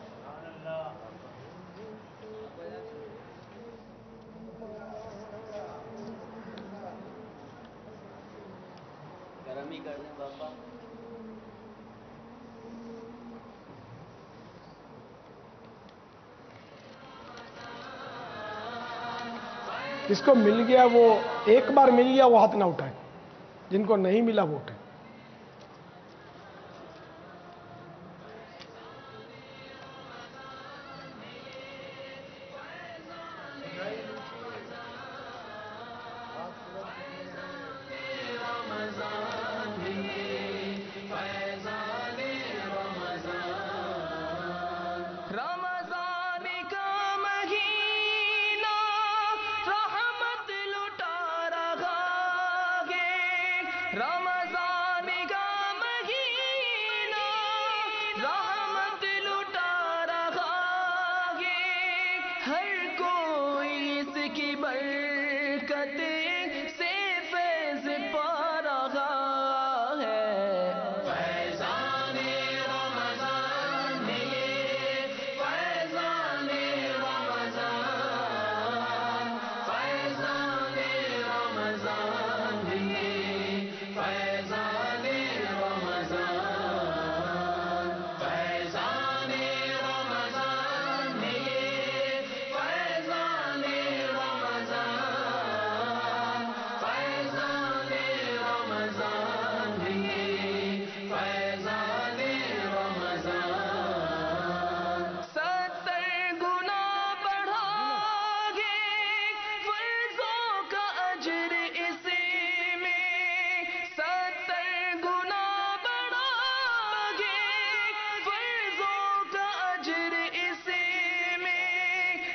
Speaker 7: جس کو مل گیا وہ ایک بار مل گیا وہ ہاتھ نہ اٹھائے، جن کو نہیں ملا وہ اٹھائے.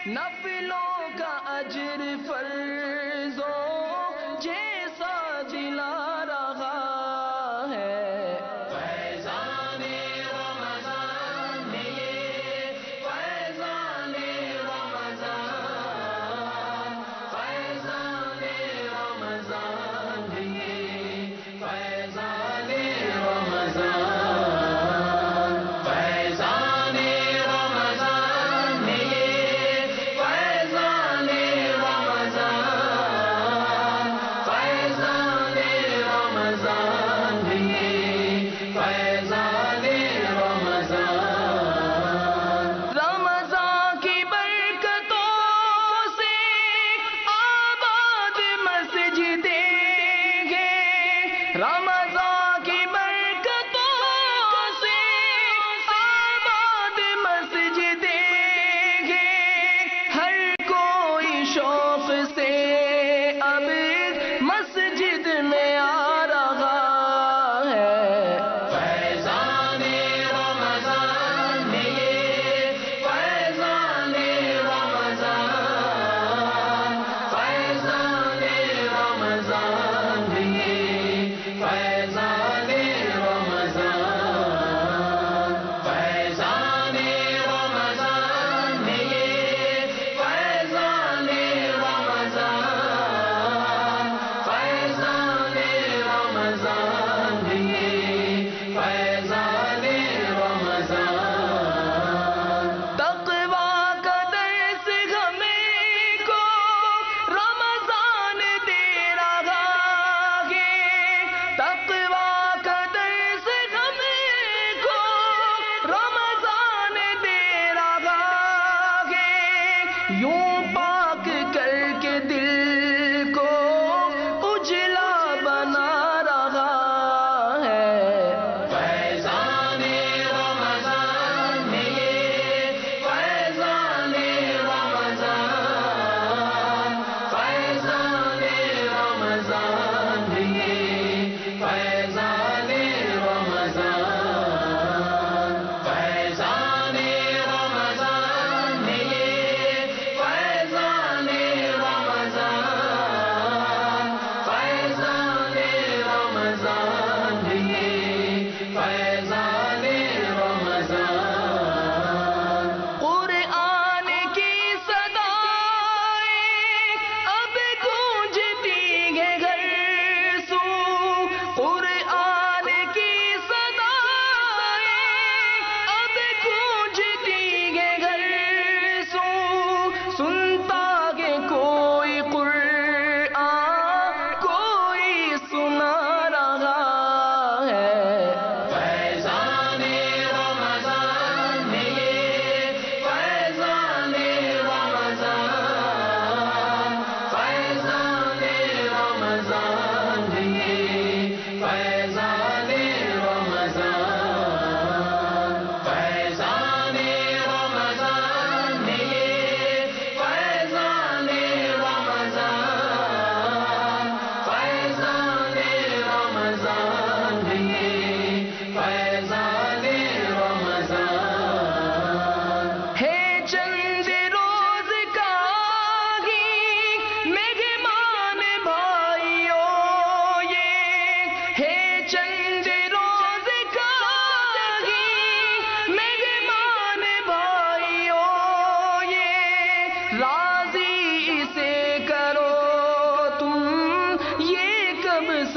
Speaker 10: نفلوں کا اجر فرضوں جیسا دلا رہا ہے فیضان رمضان میں فیضان رمضان فیضان رمضان میں فیضان رمضان فیضان رمضان میں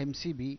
Speaker 3: MCB,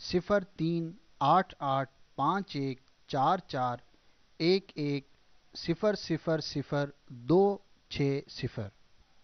Speaker 3: 03885411000260।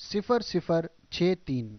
Speaker 3: 0063।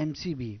Speaker 3: MCB,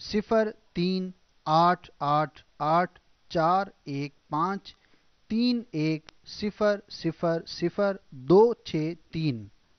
Speaker 3: 0388845130000263।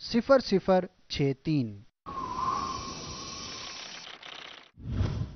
Speaker 3: 0063।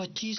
Speaker 11: 25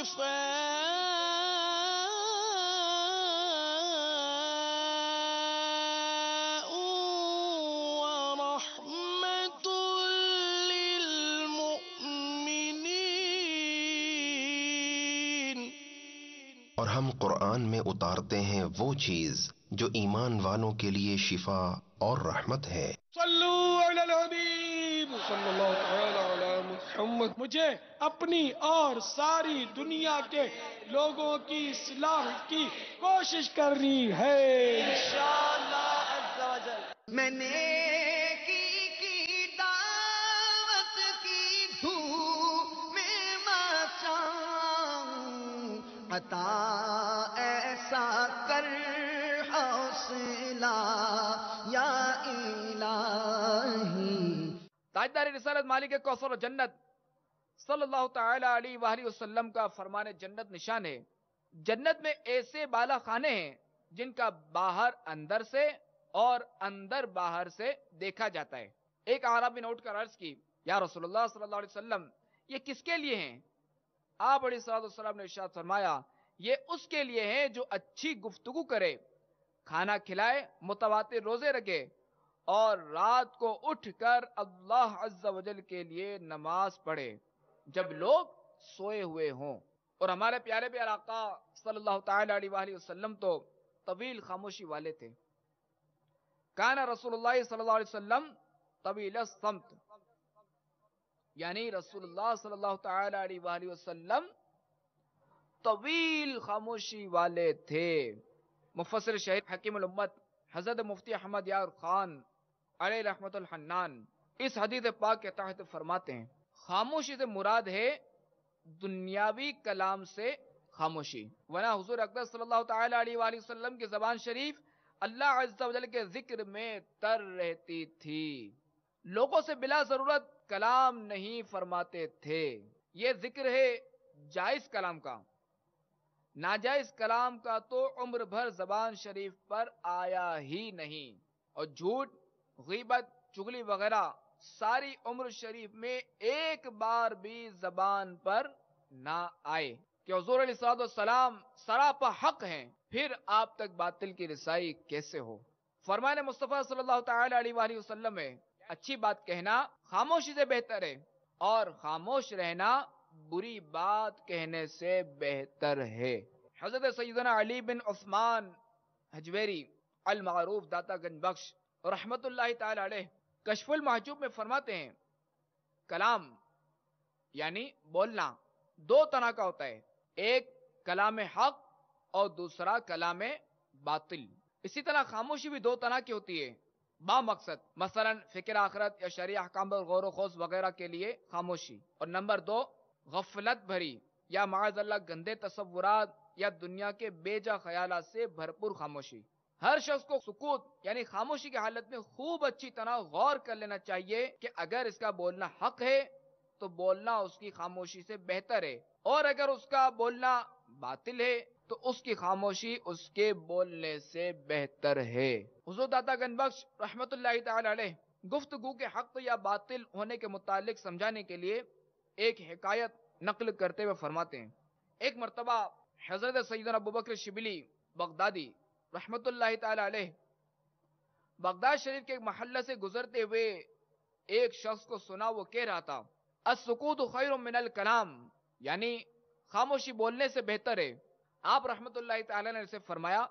Speaker 12: شفاء ورحمة للمؤمنين.
Speaker 13: اور ہم قرآن میں اتارتے ہیں وہ چیز جو ایمان والوں کے لیے شفا اور رحمت ہے.
Speaker 7: صلو علی الحبیب صلی اللہ تعالی علی محمد. مجھے اپنی اور ساری دنیا کے لوگوں کی اصلاح کی کوشش کرنی ہے انشاءاللہ عز و جل.
Speaker 12: میں نیکی کی دعوت کی دھوم میں مچاؤں، عطا ایسا کر حوصلہ یا الہی.
Speaker 14: تاجدار رسالت مالک کوثر و جنت صلی اللہ تعالی علیہ وآلہ وسلم کا فرمان جنت نشان ہے. جنت میں ایسے بالا خانے ہیں جن کا باہر اندر سے اور اندر باہر سے دیکھا جاتا ہے. ایک اعرابی نے اٹھ کر عرض کی، یا رسول اللہ صلی اللہ علیہ وسلم یہ کس کے لیے ہیں؟ آپ علیہ الصلوۃ والسلام نے ارشاد فرمایا، یہ اس کے لیے ہیں جو اچھی گفتگو کرے، کھانا کھلائے، متواتر روزے رکھے اور رات کو اٹھ کر اللہ عز و جل کے لیے نماز پڑھے جب لوگ سوئے ہوئے ہوں. اور ہمارے پیارے پیارے آقا صلی اللہ تعالی علیہ وآلہ وسلم تو طویل خاموشی والے تھے. کان رسول اللہ صلی اللہ علیہ وسلم طویل الصمت، یعنی رسول اللہ صلی اللہ تعالی علیہ وآلہ وسلم طویل خاموشی والے تھے. مفسر شہید حکیم الامت حضرت مفتی احمد یار خان علیہ رحمت الحنان اس حدیث پاک کے تحت فرماتے ہیں، خاموشی سے مراد ہے دنیاوی کلام سے خاموشی، ورنہ حضور اکبر صلی اللہ تعالی علیہ وآلہ وسلم کی زبان شریف اللہ عز و جل کے ذکر میں تر رہتی تھی. لوگوں سے بلا ضرورت کلام نہیں فرماتے تھے. یہ ذکر ہے جائز کلام کا. ناجائز کلام کا تو عمر بھر زبان شریف پر آیا ہی نہیں. اور جھوٹ، غیبت، چغلی وغیرہ ساری عمر شریف میں ایک بار بھی زبان پر نہ آئے کہ حضور علیہ الصلوۃ والسلام سراپا حق ہیں، پھر آپ تک باطل کی رسائی کیسے ہو؟ فرمان مصطفیٰ صلی اللہ تعالی علیہ وآلہ وسلم ہے، اچھی بات کہنا خاموشی سے بہتر ہے اور خاموش رہنا بری بات کہنے سے بہتر ہے. حضرت سیدنا علی بن عثمان حجویری المعروف داتا گنج بخش رحمت اللہ تعالی علیہ کشف المحجوب میں فرماتے ہیں، کلام یعنی بولنا دو طرح کا ہوتا ہے، ایک کلام حق اور دوسرا کلام باطل. اسی طرح خاموشی بھی دو طرح کی ہوتی ہے با مقصد، مثلا فکر آخرت یا شرعی احکام پر غور و خوض وغیرہ کے لیے خاموشی، اور نمبر دو غفلت بھری یا معاذ اللہ گندے تصورات یا دنیا کے بے جا خیالات سے بھرپور خاموشی. ہر شخص کو سکوت یعنی خاموشی کی حالت میں خوب اچھی طرح غور کر لینا چاہیے کہ اگر اس کا بولنا حق ہے تو بولنا اس کی خاموشی سے بہتر ہے، اور اگر اس کا بولنا باطل ہے تو اس کی خاموشی اس کے بولنے سے بہتر ہے. حضور داتا گنج بخش رحمت اللہ تعالی علیہ گفتگو کے حق یا باطل ہونے کے متعلق سمجھانے کے لیے ایک حکایت نقل کرتے ہوئے فرماتے ہیں، ایک مرتبہ حضرت سیدنا ابوبکر شبلی بغدادی رحمت اللہ تعالی علیہ بغداد شریف کے ایک محلہ سے گزرتے ہوئے ایک شخص کو سنا وہ کہہ رہا تھا، السکوت خیر من الکلام، یعنی خاموشی بولنے سے بہتر ہے. آپ رحمت اللہ تعالی نے اسے فرمایا،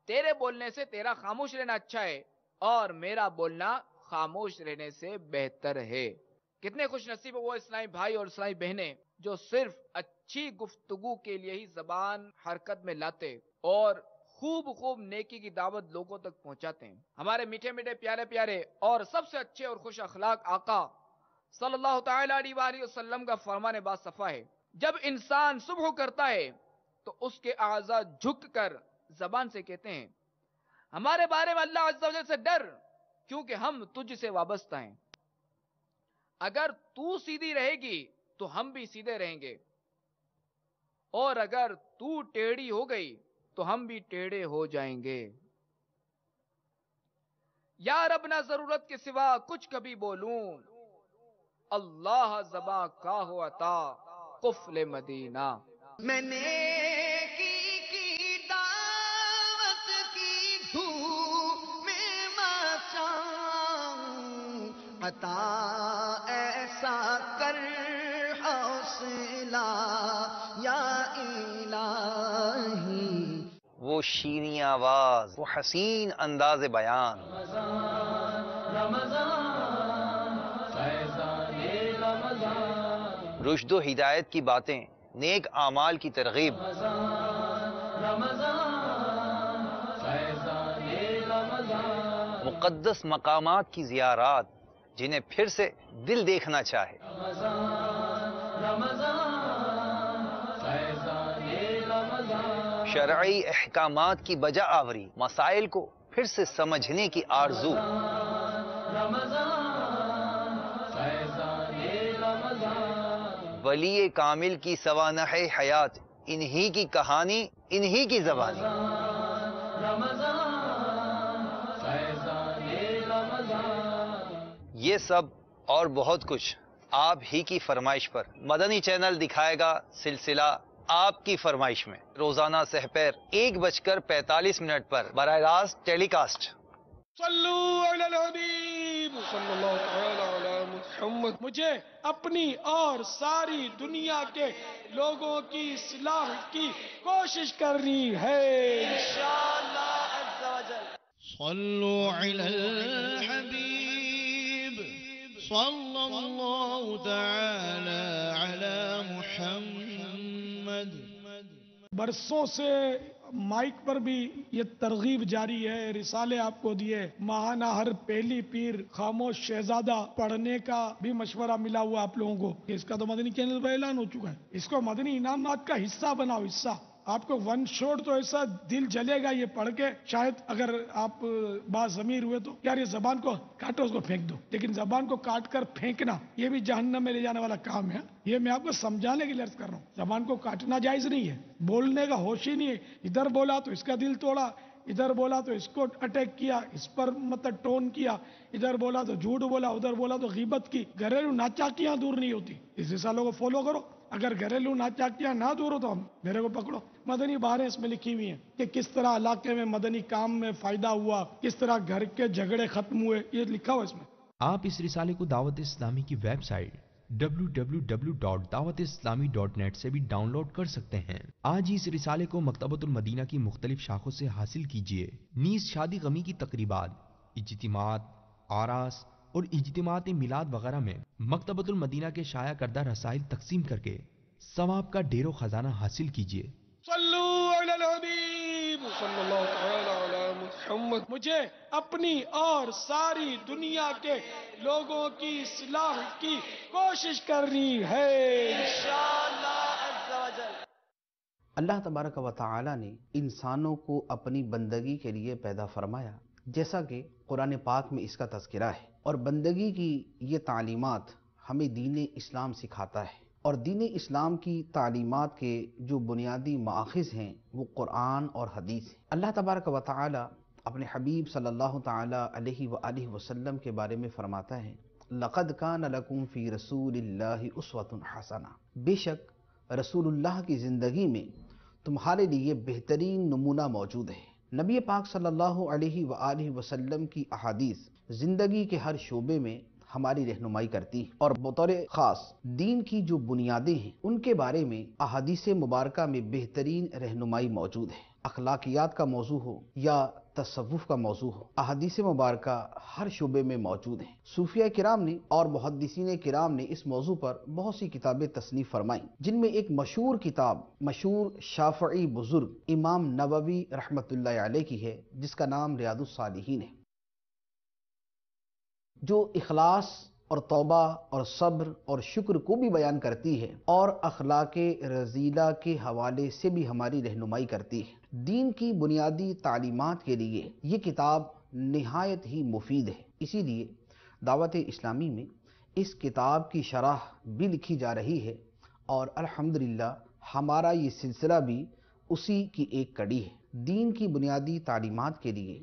Speaker 14: تیرے بولنے سے تیرا خاموش رہنا اچھا ہے اور میرا بولنا خاموش رہنے سے بہتر ہے. کتنے خوش نصیب وہ اسلامی بھائی اور اسلامی بہنیں جو صرف اچھی گفتگو کے لیے ہی زبان حرکت میں لاتے اور خوب نیکی کی دعوت لوگوں تک پہنچاتے ہیں. ہمارے میٹھے میٹھے پیارے پیارے اور سب سے اچھے اور خوش اخلاق آقا صلی اللہ تعالی علیہ وآلہ وسلم کا فرمان باصفا ہے، جب انسان صبح کرتا ہے تو اس کے اعضاء جھک کر زبان سے کہتے ہیں، ہمارے بارے میں اللہ عز و جل سے ڈر کیونکہ ہم تجھ سے وابستہ ہیں. اگر تو سیدھی رہے گی تو ہم بھی سیدھے رہیں گے، اور اگر تو ٹیڑھی ہو گئی تو ہم بھی ٹیڑھے ہو جائیں گے. یا رب نہ ضرورت کے سوا کچھ کبھی بولوں، اللہ زباں کا ہو عطا قفل مدینہ.
Speaker 12: میں نیکی کی دعوت کی دھوم میں مچاؤں، عطا ایسا کر حوصلہ یا الہی.
Speaker 2: وہ شیریں آواز، وہ حسین انداز بیان، رشد و ہدایت کی باتیں، نیک اعمال کی ترغیب، مقدس مقامات کی زیارات جنہیں پھر سے دل دیکھنا چاہے، شرعی احکامات کی بجا آوری، مسائل کو پھر سے سمجھنے کی آرزو، ولی کامل کی سوانح حیات، انہی کی کہانی، انہی کی زبانی. یہ سب اور بہت کچھ آپ ہی کی فرمائش پر مدنی چینل دکھائے گا سلسلہ آپ کی فرمائش میں، روزانہ سحپیر 1:45 پر براہ راست ٹیلی کاسٹ.
Speaker 7: صلو علی الحبیب صلی اللہ تعالی علی محمد. مجھے اپنی اور ساری دنیا کے لوگوں کی اصلاح کی کوشش کرنی ہے انشاءاللہ عز و جل.
Speaker 15: صلوا علی الحبیب صلی اللہ تعالی علی محمد.
Speaker 7: برسوں سے مائک پر بھی یہ ترغیب جاری ہے، رسالے آپ کو دیے، ماہانہ ہر پہلی پیر خاموش شہزادہ پڑھنے کا بھی مشورہ ملا ہوا آپ لوگوں کو. اس کا تو مدنی چینل پر اعلان ہو چکا ہے. اس کو مدنی انعامات کا حصہ بناؤ، حصہ. آپ کو ون شاٹ تو ایسا دل جلے گا یہ پڑھ کے، شاید اگر آپ باضمیر ہوئے تو یار یہ زبان کو کاٹو، اس کو پھینک دو. لیکن زبان کو کاٹ کر پھینکنا یہ بھی جہنم میں لے جانے والا کام ہے. یہ میں آپ کو سمجھانے کے لیے عرض کر رہا ہوں. زبان کو کاٹنا جائز نہیں ہے، بولنے کا ہوش ہی نہیں ہے. ادھر بولا تو اس کا دل توڑا، ادھر بولا تو اس کو اٹیک کیا، اس پر مطلب ٹون کیا، ادھر بولا تو جھوٹ بولا، ادھر بولا تو غیبت کی. گھریلو ناچاکیاں دور نہیں ہوتی. اس رسالوں کو فالو کرو. اگر گھریلو ناچاکیاں نہ دور ہو تو ہم میرے کو پکڑو. مدنی باریں اس میں لکھی ہوئی ہیں کہ کس طرح علاقے میں مدنی کام میں فائدہ ہوا، کس طرح گھر کے جھگڑے ختم ہوئے، یہ لکھا ہوا اس میں.
Speaker 16: آپ اس رسالے کو دعوت اسلامی کی ویب سائٹ www.dawatislami.net سے بھی ڈاؤن لوڈ کر سکتے ہیں. آج ہی اس رسالے کو مکتبۃ المدینہ کی مختلف شاخوں سے حاصل کیجیے. نیز شادی غمی کی تقریبات، اجتماعات، آراس اور اجتماعات میلاد وغیرہ میں مکتبۃ المدینہ کے شائع کردہ رسائل تقسیم کر کے ثواب کا ڈھیر و خزانہ حاصل کیجیے.
Speaker 7: صلو علی الحبیب صلی اللہ تعالی علی محمد. مجھے اپنی اور ساری دنیا کے لوگوں کی اصلاح کی کوشش کرنی ہے انشاءاللہ عز و جل.
Speaker 3: اللہ تبارک و تعالی نے انسانوں کو اپنی بندگی کے لیے پیدا فرمایا، جیسا کہ قرآن پاک میں اس کا تذکرہ ہے. اور بندگی کی یہ تعلیمات ہمیں دین اسلام سکھاتا ہے. اور دین اسلام کی تعلیمات کے جو بنیادی مآخذ ہیں وہ قرآن اور حدیث ہیں. اللہ تبارک و تعالی اپنے حبیب صلی اللہ تعالی علیہ وآلہ وسلم کے بارے میں فرماتا ہے لَقَدْ كَانَ لَكُمْ فِي رَسُولِ اللَّهِ أُسْوَةٌ حَسَنَةٌ. بے شک رسول اللہ کی زندگی میں تمہارے لیے بہترین نمونہ موجود ہے. نبی پاک صلی اللہ علیہ وآلہ وسلم کی احادیث زندگی کے ہر شعبے میں ہماری رہنمائی کرتی ہیں، اور بطور خاص دین کی جو بنیادیں ہیں ان کے بارے میں احادیث مبارکہ میں بہترین رہنمائی موجود ہے. اخلاقیات کا موضوع ہو یا تصوف کا موضوع ہو، احادیث مبارکہ ہر شعبے میں موجود ہیں. صوفیہ کرام نے اور محدثین کرام نے اس موضوع پر بہت سی کتابیں تصنیف فرمائیں، جن میں ایک مشہور کتاب مشہور شافعی بزرگ امام نووی رحمۃ اللہ علیہ کی ہے، جس کا نام ریاض الصالحین ہے، جو اخلاص اور توبہ اور صبر اور شکر کو بھی بیان کرتی ہے اور اخلاق رذیلہ کے حوالے سے بھی ہماری رہنمائی کرتی ہے. دین کی بنیادی تعلیمات کے لیے یہ کتاب نہایت ہی مفید ہے. اسی لیے دعوت اسلامی میں اس کتاب کی شرح بھی لکھی جا رہی ہے، اور الحمدللہ ہمارا یہ سلسلہ بھی اسی کی ایک کڑی ہے. دین کی بنیادی تعلیمات کے لیے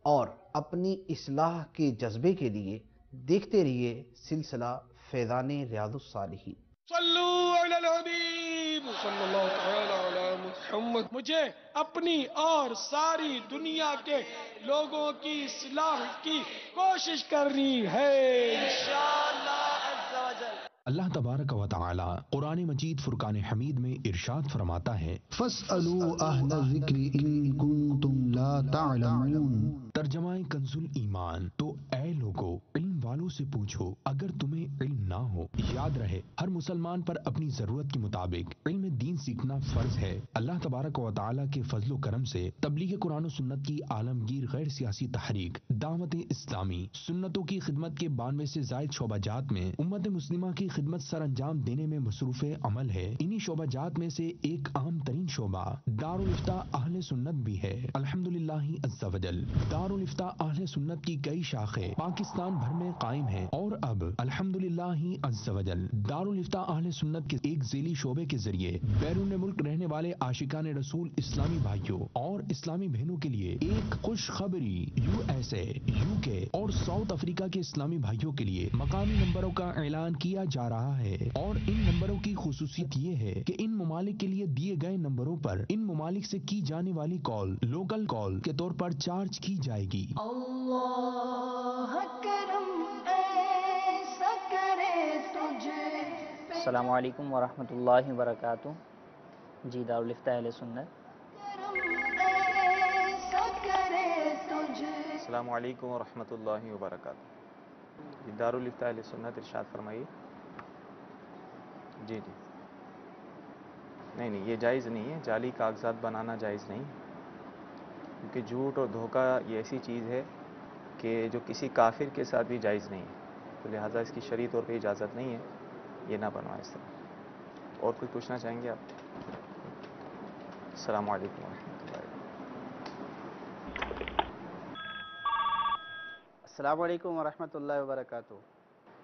Speaker 3: اور اپنی اصلاح کے جذبے کے لیے دیکھتے رہیے سلسلہ فیضان ریاض الصالحین.
Speaker 7: صلو علی الحبیب صلی اللہ تعالی علی محمد. مجھے اپنی اور ساری دنیا کے لوگوں کی اصلاح کی کوشش کرنی ہے انشاءاللہ عز و جل.
Speaker 16: اللہ تبارک و تعالی قرآن مجید فرقان حمید میں ارشاد فرماتا ہے
Speaker 3: فَاسْأَلُوا أَهْلَ الذِّكْرِ إِن كُنتُمْ لَا تَعْلَمُونَ.
Speaker 16: ترجمہ کنز ایمان، تو اے لوگو علم والوں سے پوچھو اگر تمہیں علم نہ ہو. یاد رہے ہر مسلمان پر اپنی ضرورت کے مطابق علم دین سیکھنا فرض ہے. اللہ تبارک و تعالی کے فضل و کرم سے تبلیغ قرآن و سنت کی عالمگیر غیر سیاسی تحریک دعوت اسلامی سنتوں کی خدمت کے 92 سے زائد شعبہ جات میں امت مسلمہ کی خدمت سر انجام دینے میں مصروف عمل ہے. انہی شعبہ جات میں سے ایک اہم ترین شعبہ دارالفتاء اہل سنت بھی ہے. الحمدللہ عز و جل دارالفتاء اہل سنت کی کئی شاخیں پاکستان بھر میں قائم ہیں اور اب الحمدللہ عز و جل دارالفتاء اہل سنت کے ایک ذیلی شعبے کے ذریعے بیرون ملک رہنے والے عاشقان رسول اسلامی بھائیوں اور اسلامی بہنوں کے لیے ایک خوشخبری USA UK اور ساؤتھ افریقہ کے اسلامی بھائیوں کے لیے مقامی نمبروں کا اعلان کیا جا رہا ہے. اور ان نمبروں کی خصوصیت یہ ہے کہ ان ممالک کے لیے دیے گئے نمبروں پر ان ممالک سے کی جانے والی کال لوکل کال کے طور پر چارج کی جائے گی.
Speaker 12: اللہ کرم ایسا کرے تجھے.
Speaker 17: السلام علیکم ورحمۃ اللہ وبرکاتہ. جی دارالفتاء اہل سنت.
Speaker 18: السلام علیکم ورحمۃ اللہ وبرکاتہ. دارالفتاء اہل سنت ارشاد فرمائیے. جی نہیں یہ جائز نہیں ہے، جعلی کاغذات بنانا جائز نہیں، کیونکہ جھوٹ اور دھوکہ یہ ایسی چیز ہے کہ جو کسی کافر کے ساتھ بھی جائز نہیں ہے، تو لہٰذا اس کی شرعی طور پہ اجازت نہیں ہے، یہ نہ بنوائیں اس طرح. اور کچھ پوچھنا چاہیں گے آپ؟ السلام علیکم ورحمۃ اللہ.
Speaker 19: السلام علیکم ورحمۃ اللہ وبرکاتہ.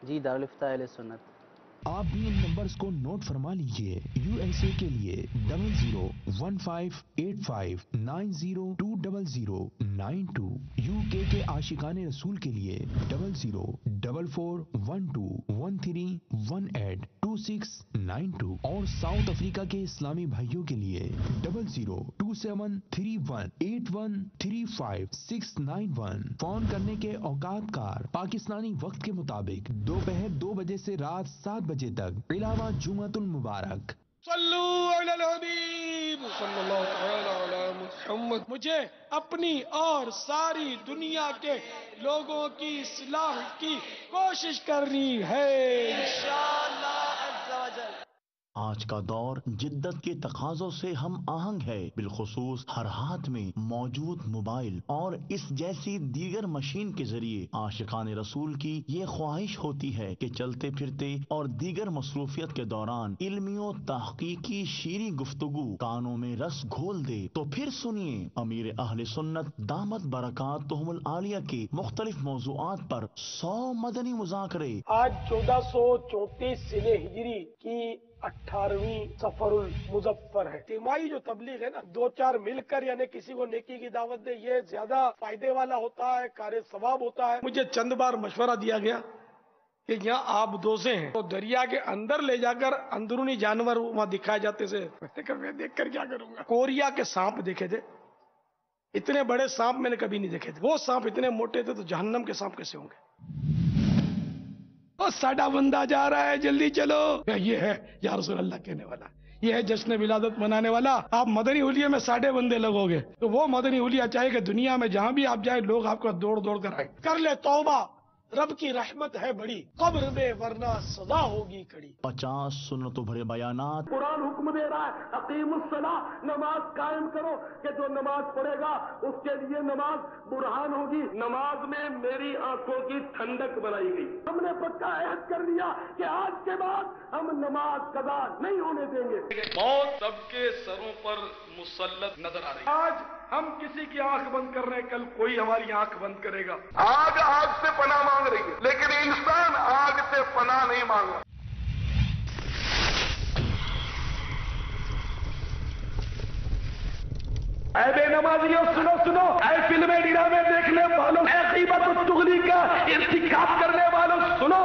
Speaker 19: جی دارالفتاء اہل سنت.
Speaker 16: آپ بھی ان نمبرز کو نوٹ فرما لیجئے. USA کے لیے 001585902092. UK کے عاشقان رسول کے لیے 00441213182692. اور ساؤتھ افریقہ کے اسلامی بھائیوں کے لیے 00273181359691. فون کرنے کے اوقات کار پاکستانی وقت کے مطابق دوپہر 2 بجے سے رات 7 بجے تک علاوہ جمعۃ المبارک.
Speaker 7: صلو علی الحبیب صلی اللہ تعالی علی محمد. مجھے اپنی اور ساری دنیا کے لوگوں کی اصلاح کی کوشش کرنی ہے انشاءاللہ عز و جل.
Speaker 20: آج کا دور جدت کے تقاضوں سے ہم آہنگ ہے، بالخصوص ہر ہاتھ میں موجود موبائل اور اس جیسی دیگر مشین کے ذریعے عاشقان رسول کی یہ خواہش ہوتی ہے کہ چلتے پھرتے اور دیگر مصروفیت کے دوران علمی و تحقیقی شیریں گفتگو کانوں میں رس گھول دے. تو پھر سنیے امیر اہل سنت دامت برکاتہم العالیہ کے مختلف موضوعات پر 100 مدنی مذاکرے.
Speaker 7: آج 1434 سنہ ہجری کی 18ویں سفر المظفر ہے. تیمائی جو تبلیغ ہے نا، 2-4 مل کر یعنی کسی کو نیکی کی دعوت دے، یہ زیادہ فائدے والا ہوتا ہے، کار ثواب ہوتا ہے. مجھے چند بار مشورہ دیا گیا کہ یہاں آب دوزے ہیں تو دریا کے اندر لے جا کر اندرونی جانور وہاں دکھائے جاتے تھے. میں دیکھ کر کیا کروں گا. کوریا کے سانپ دیکھے تھے، اتنے بڑے سانپ میں نے کبھی نہیں دیکھے تھے. وہ سانپ اتنے موٹے تھے تو جہنم کے سانپ کیسے ہوں گے. ساڈا بندہ جا رہا ہے، جلدی چلو. یہ ہے یا رسول اللہ کہنے والا، یہ ہے جشن ولادت منانے والا. آپ مدنی حلیے میں 100 بندے لگو گے تو وہ مدنی حلیہ چاہیے کہ دنیا میں جہاں بھی آپ جائیں لوگ آپ کو دوڑ دوڑ کر آئے. کر لے توبہ، رب کی رحمت ہے بڑی، قبر میں ورنہ سزا ہوگی کڑی.
Speaker 20: 50 سنتوں بھرے بیانات.
Speaker 21: قرآن حکم دے رہا ہے اقیم الصلاۃ، نماز قائم کرو، کہ جو نماز پڑھے گا اس کے لیے نماز برہان ہوگی. نماز میں میری آنکھوں کی ٹھنڈک بنائی گئی. ہم نے پکا عہد کر لیا کہ آج کے بعد ہم نماز قضا نہیں ہونے دیں گے.
Speaker 22: موت سب کے سروں پر مسلط نظر آ رہی ہے.
Speaker 7: آج ہم کسی کی آنکھ بند کر رہے ہیں، کل کوئی ہماری آنکھ بند کرے گا.
Speaker 21: آگ آگ سے پناہ مانگ رہی ہے لیکن انسان آگ سے پناہ نہیں مانگ رہا.
Speaker 7: اے بے نمازیوں سنو سنو، اے فلمیں ڈرامے دیکھنے والوں، اے غیبت و چغلی کا ارتکاب کرنے والوں سنو.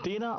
Speaker 20: 13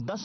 Speaker 20: 10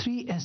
Speaker 11: 3S,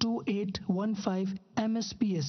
Speaker 11: 2815 MSPS,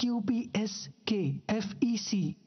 Speaker 11: QPSK FEC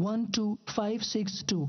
Speaker 11: 12562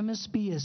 Speaker 11: MSPS,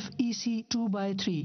Speaker 11: FEC 2/3।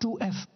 Speaker 11: 2F,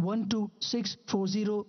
Speaker 11: 12640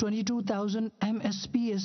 Speaker 11: 22000 MSPS,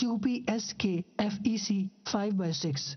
Speaker 11: QPSK FEC 5/6।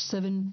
Speaker 11: 7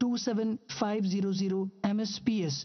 Speaker 11: 27500 MSPS,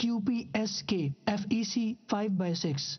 Speaker 11: QPSK FEC 5/6।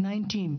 Speaker 11: 19,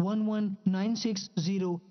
Speaker 11: 11960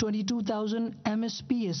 Speaker 11: 22000 MSPS,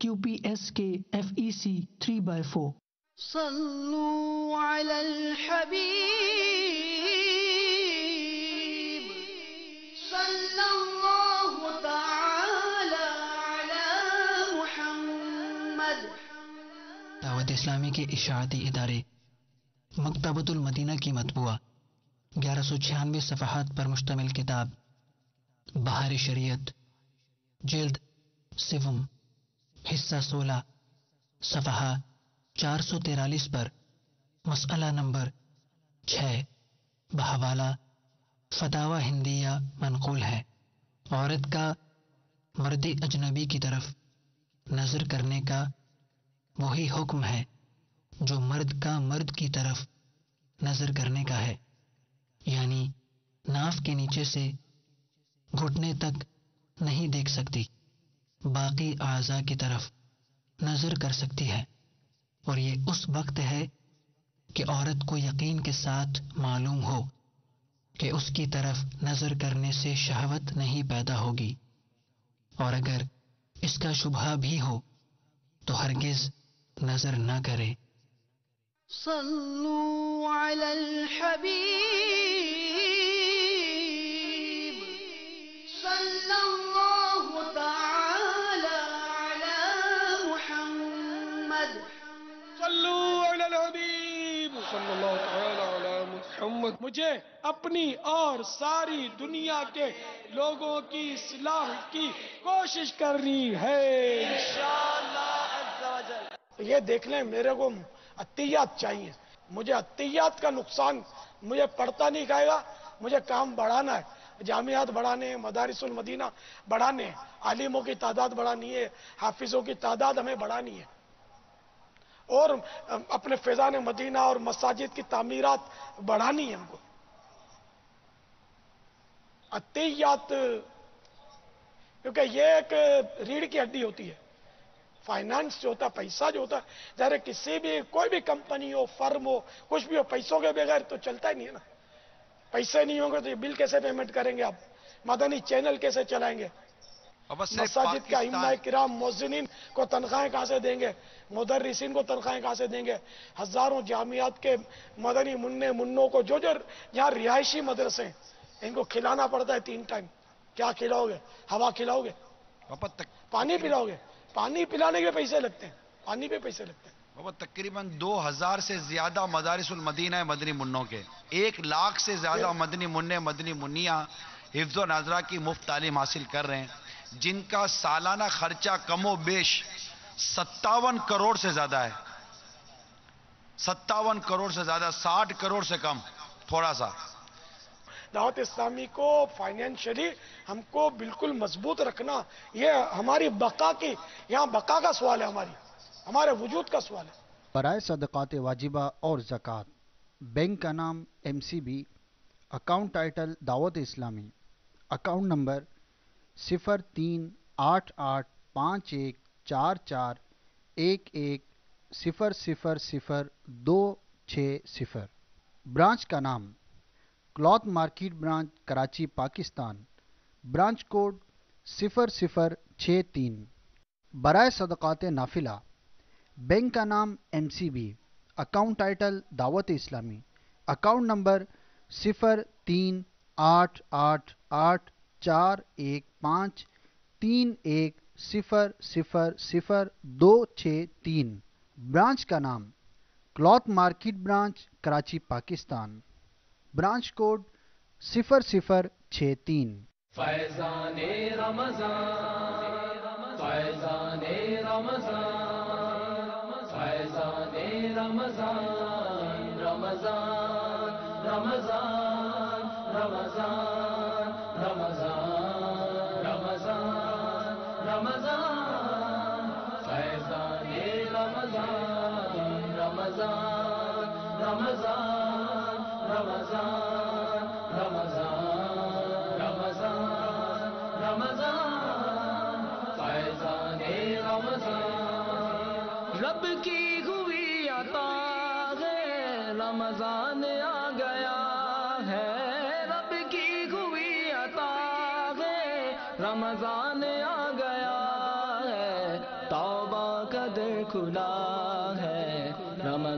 Speaker 11: QPSK FEC 3/4।
Speaker 12: صلوا على الحبيب صلى الله تعالى على محمد.
Speaker 11: دعوت اسلامی کے اشاعتی ادارے مکتبۃ المدینہ کی مطبوعہ 1196 صفحات پر مشتمل کتاب بہار شریعت جلد سوم حصہ 16 صفحہ 443 پر مسئلہ نمبر 6 بحوالہ فتاوی ہندیہ منقول ہے. عورت کا مرد اجنبی کی طرف نظر کرنے کا وہی حکم ہے جو مرد کا مرد کی طرف نظر کرنے کا ہے، یعنی ناف کے نیچے سے گھٹنے تک نہیں دیکھ سکتی، باقی اعضاء کی طرف نظر کر سکتی ہے. اور یہ اس وقت ہے کہ عورت کو یقین کے ساتھ معلوم ہو کہ اس کی طرف نظر کرنے سے شہوت نہیں پیدا ہوگی، اور اگر اس کا شبہ بھی ہو تو ہرگز نظر نہ کرے.
Speaker 12: صلوا على الحبيب صلى الله تعالى على محمد.
Speaker 7: صلوا علی الحبیب صلی اللہ تعالی علی محمد. مجھے اپنی اور ساری دنیا کے لوگوں کی اصلاح کی کوشش کرنی ہے انشاءاللہ عز و جل. یہ دیکھ لیں، میرے کو عطیات چاہیے. مجھے عطیات کا نقصان مجھے پڑتا نہیں کہے گا. مجھے کام بڑھانا ہے، جامعات بڑھانے ہیں، مدارس المدینہ بڑھانے ہیں، عالموں کی تعداد بڑھانی ہے، حافظوں کی تعداد ہمیں بڑھانی ہے، اور اپنے فیضان مدینہ اور مساجد کی تعمیرات بڑھانی ہے ہم کو. عطیات کیونکہ یہ ایک ریڑھ کی ہڈی ہوتی ہے. فائنانس جو ہوتا ہے، پیسہ جو ہوتا ہے، ظاہر کسی بھی کوئی بھی کمپنی ہو، فرم ہو، کچھ بھی ہو، پیسوں کے بغیر تو چلتا ہی نہیں ہے نا. پیسے نہیں ہوں گے تو یہ بل کیسے پیمنٹ کریں گے؟ آپ مدنی چینل کیسے چلائیں گے؟ مساجد کا ائمہ کرام مؤذنین کو تنخواہیں کہاں سے دیں گے؟ مدرسین کو تنخواہیں کہاں سے دیں گے؟ ہزاروں جامعات کے مدنی منوں کو جو یہاں رہائشی مدرسے ہیں، ان کو کھلانا پڑتا ہے 3 ٹائم. کیا کھلاؤ گے؟ ہوا کھلاؤ گے؟ پانی پلاؤ گے؟ پانی پلانے کے پیسے لگتے ہیں، پانی پہ پیسے لگتے ہیں.
Speaker 2: بابا تقریباً 2000 سے زیادہ مدارس المدینہ ہے مدنی منوں کے. 1 لاکھ سے زیادہ مدنی منع مدنی منیاں حفظ و ناظرہ کی مفت تعلیم حاصل کر رہے ہیں، جن کا سالانہ خرچہ کم و بیش 57 کروڑ سے زیادہ ہے. 57 کروڑ سے زیادہ، 60 کروڑ سے کم تھوڑا سا.
Speaker 7: دعوت اسلامی کو فائنینشلی ہم کو بالکل مضبوط رکھنا، یہ ہماری بقا کی، یہاں بقا کا سوال ہے، ہمارے وجود کا سوال ہے.
Speaker 3: برائے صدقات واجبہ اور زکوٰۃ. بینک کا نام MCB. اکاؤنٹ ٹائٹل دعوت اسلامی. Account number 03885411000260. برانچ کا نام cloth market branch Karachi Pakistan. Branch code 0063. برائے صدقات نافلہ. بینک کا نام MCB. اکاؤنٹ ٹائٹل دعوت اسلامی. Account number 0388484130000263. برانچ کا نام cloth market branch Karachi Pakistan. Branch code 0063.
Speaker 10: Faizan Ramzan Faizan Ramzan Faizan Ramzan Ramzan Ramzan Ramzan Ramzan Ramzan Ramzan Faizan Ramzan Ramzan Ramzan Ramzan Ramzan Ramzan Ramzan Faizan Ramzan. رب کی ہوئی عطا ہے، رمضان آ گیا ہے. رب کی ہوئی عطا ہے، رمضان آ گیا ہے. توبہ کا در کھلا ہے، رمضان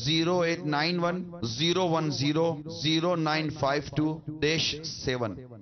Speaker 2: 0891-010-0952-7।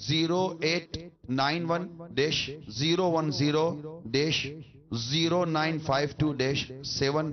Speaker 2: 0891-010-0952-7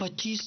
Speaker 11: 25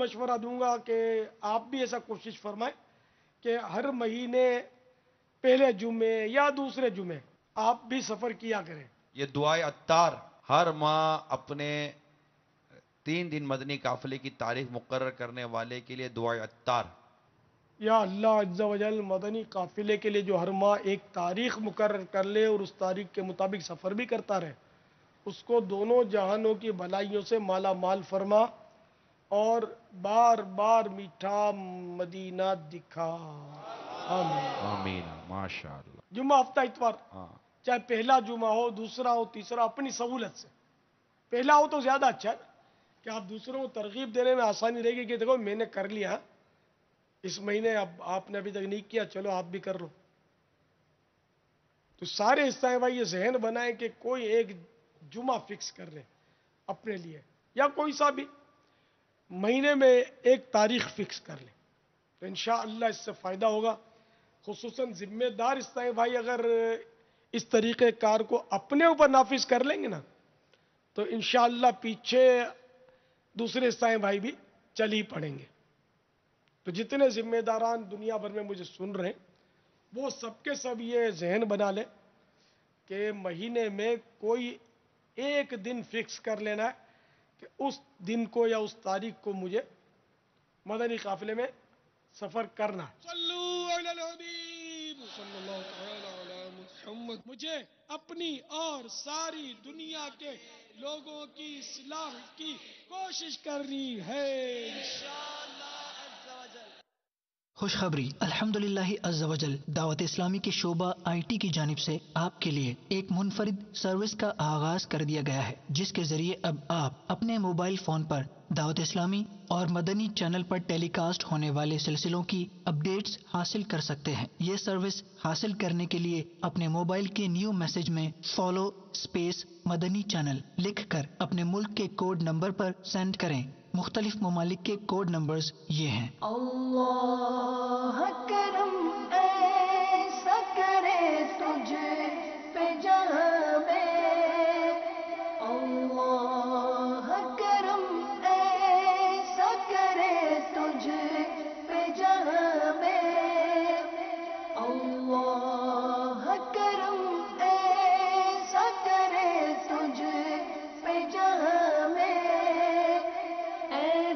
Speaker 7: مشورہ دوں گا کہ آپ بھی ایسا کوشش فرمائیں کہ ہر مہینے پہلے جمعے یا دوسرے جمعے آپ بھی سفر کیا کریں.
Speaker 2: یہ دعائے عطار ہر ماہ اپنے 3 دن مدنی قافلے کی تاریخ مقرر کرنے والے کے لیے دعائے عطار.
Speaker 7: یا اللہ عز و جل مدنی قافلے کے لیے جو ہر ماہ ایک تاریخ مقرر کر لے اور اس تاریخ کے مطابق سفر بھی کرتا رہے، اس کو دونوں جہانوں کی بھلائیوں سے مالا مال فرما اور بار بار میٹھا مدینہ دکھا. آمین
Speaker 2: آمین ماشاءاللہ.
Speaker 7: جمعہ ہفتہ اتوار،
Speaker 2: ہاں
Speaker 7: چاہے پہلا جمعہ ہو، دوسرا ہو، تیسرا، اپنی سہولت سے. پہلا ہو تو زیادہ اچھا ہے کہ آپ دوسروں کو ترغیب دینے میں آسانی رہے گی کہ دیکھو میں نے کر لیا اس مہینے، اب آپ نے ابھی تک نہیں کیا، چلو آپ بھی کر لو. تو سارے حصہ بھائی یہ ذہن بنائیں کہ کوئی ایک جمعہ فکس کر لیں اپنے لیے، یا کوئی سا بھی مہینے میں ایک تاریخ فکس کر لیں، تو انشاءاللہ اس سے فائدہ ہوگا. خصوصاً ذمہ دار حصہ بھائی اگر اس طریقے کار کو اپنے اوپر نافذ کر لیں گے نا تو انشاءاللہ پیچھے دوسرے حصہ بھائی بھی چل ہی پڑیں گے. تو جتنے ذمہ داران دنیا بھر میں مجھے سن رہے ہیں وہ سب کے سب یہ ذہن بنا لیں کہ مہینے میں کوئی ایک دن فکس کر لینا ہے کہ اس دن کو یا اس تاریخ کو مجھے مدنی قافلے میں سفر کرنا ہے. صلو علی الحبیب صلی اللہ تعالی علی محمد. مجھے اپنی اور ساری دنیا کے لوگوں کی اصلاح کی کوشش کرنی ہے انشاءاللہ عز و جل.
Speaker 11: خوشخبری الحمدللہ عز و جل دعوت اسلامی کے شعبہ IT کی جانب سے آپ کے لیے ایک منفرد سروس کا آغاز کر دیا گیا ہے، جس کے ذریعے اب آپ اپنے موبائل فون پر دعوت اسلامی اور مدنی چینل پر ٹیلی کاسٹ ہونے والے سلسلوں کی اپڈیٹس حاصل کر سکتے ہیں. یہ سروس حاصل کرنے کے لیے اپنے موبائل کے نیو میسج میں فالو اسپیس مدنی چینل لکھ کر اپنے ملک کے کوڈ نمبر پر سینڈ کریں. مختلف ممالک کے کوڈ نمبرز یہ ہیں:
Speaker 12: اللہ کرم ایسا کرے تجھ پہ جہاں میں، اللہ کرم ایسا کرے تجھ پہ جہاں میں، اللہ کرم ایسا کرے تجھ پہ جہاں میں.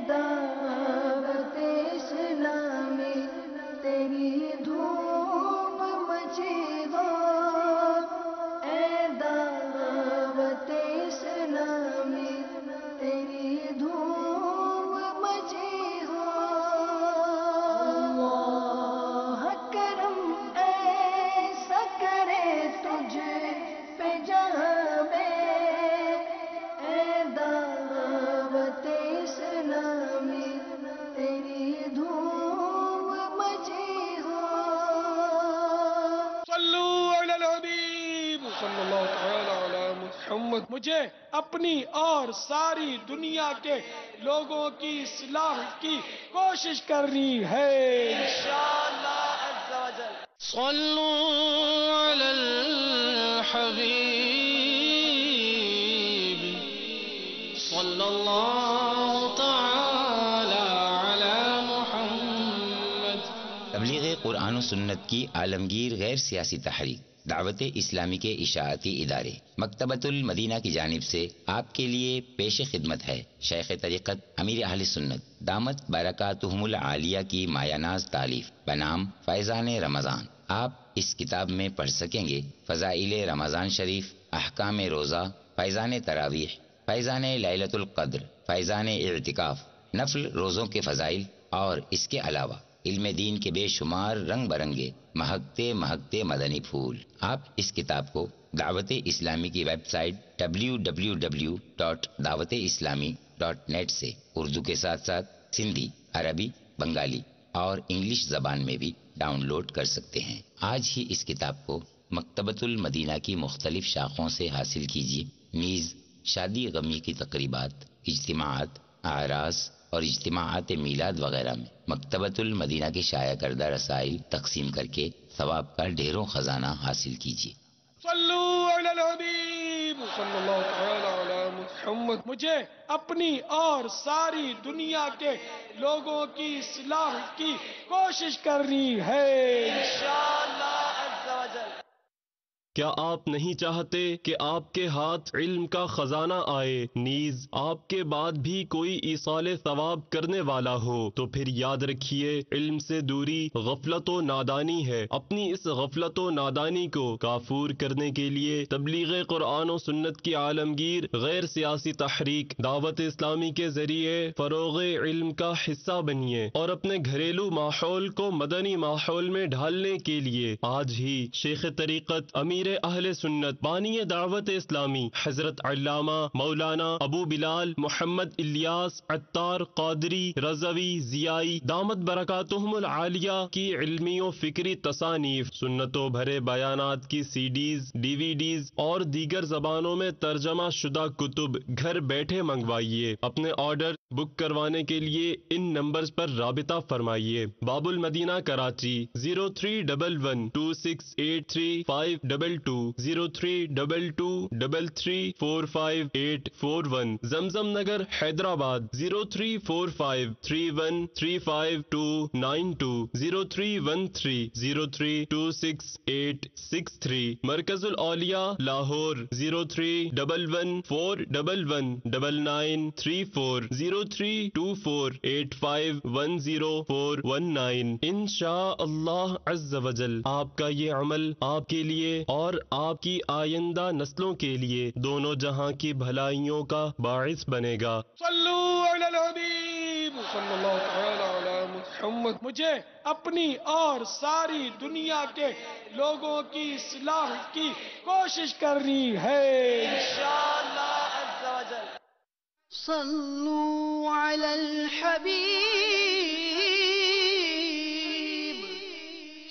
Speaker 12: دعوت اسلامی تیری دھوم مچی ہو، اے دعوت اسلامی تیری دھوم مچی ہو. اللہ کرم ایسا کرے تجھ پہ جہاں میں، اے دعوت اسلامی تیری دھوم مچی ہو.
Speaker 7: صلو علی الحبیب صلی اللہ تعالی علی محمد. مجھے اپنی اور ساری دنیا کے لوگوں کی اصلاح کی کوشش کرنی ہے انشاءاللہ عز و جل.
Speaker 12: صلو علی الحبیب صلی اللہ تعالی علی محمد.
Speaker 6: تبلیغ قرآن و سنت کی عالمگیر غیر سیاسی تحریک دعوت اسلامی کے اشاعتی ادارے مکتبۃ المدینہ کی جانب سے آپ کے لیے پیش خدمت ہے شیخ طریقت امیر اہل سنت دامت برکاتہم العالیہ کی مایاناز تالیف بنام فیضان رمضان. آپ اس کتاب میں پڑھ سکیں گے فضائل رمضان شریف، احکام روزہ، فیضان تراویح، فیضان لیلۃ القدر، فیضان اعتکاف، نفل روزوں کے فضائل اور اس کے علاوہ علم دین کے بے شمار رنگ برنگے مہکتے مہکتے مدنی پھول. آپ اس کتاب کو دعوت اسلامی کی ویب سائٹ www.dawat-islami.net سے اردو کے ساتھ ساتھ سندھی، عربی، بنگالی اور انگلش زبان میں بھی ڈاؤن لوڈ کر سکتے ہیں. آج ہی اس کتاب کو مکتبۃ المدینہ کی مختلف شاخوں سے حاصل کیجیے. نیز شادی غمی کی تقریبات، اجتماعات، اعراس اور اجتماعات میلاد وغیرہ میں مکتبۃ المدینہ کے شائع کردہ رسائل تقسیم کر کے ثواب کا ڈھیروں خزانہ حاصل کیجیے.
Speaker 7: صلو علی الحبیب صلی اللہ تعالی علی محمد.
Speaker 15: محمد مجھے اپنی اور ساری دنیا کے لوگوں کی اصلاح کی کوشش کرنی ہے انشاءاللہ عز و جل۔
Speaker 8: کیا آپ نہیں چاہتے کہ آپ کے ہاتھ علم کا خزانہ آئے، نیز آپ کے بعد بھی کوئی ایصال ثواب کرنے والا ہو؟ تو پھر یاد رکھیے، علم سے دوری غفلت و نادانی ہے۔ اپنی اس غفلت و نادانی کو کافور کرنے کے لیے تبلیغ قرآن و سنت کی عالمگیر غیر سیاسی تحریک دعوت اسلامی کے ذریعے فروغ علم کا حصہ بنیے اور اپنے گھریلو ماحول کو مدنی ماحول میں ڈھالنے کے لیے آج ہی شیخ طریقت امیر اہل سنت بانی دعوت اسلامی حضرت علامہ مولانا ابو بلال محمد الیاس عطار قادری رضوی ضیائی دامت برکاتہم العالیہ کی علمی و فکری تصانیف، سنتوں بھرے بیانات کی سی ڈیز، ڈی وی ڈیز اور دیگر زبانوں میں ترجمہ شدہ کتب گھر بیٹھے منگوائیے۔ اپنے آرڈر بک کروانے کے لیے ان نمبرز پر رابطہ فرمائیے۔ باب المدینہ کراچی 0311268352 0322334541 زمزم نگر حیدرآباد 0345313592 0313032663 مرکز الاولیاء لاہور 0311411934 0324851019 انشاء اللہ عز و جل آپ کا یہ عمل آپ کے لیے اور آپ کی آئندہ نسلوں کے لیے دونوں جہاں کی بھلائیوں کا باعث بنے گا۔
Speaker 15: صلو علی الحبیب صلی اللہ تعالی علی محمد مجھے اپنی اور ساری دنیا کے لوگوں کی اصلاح کی کوشش کرنی ہے انشاءاللہ عز و جل۔
Speaker 10: صلو علی الحبیب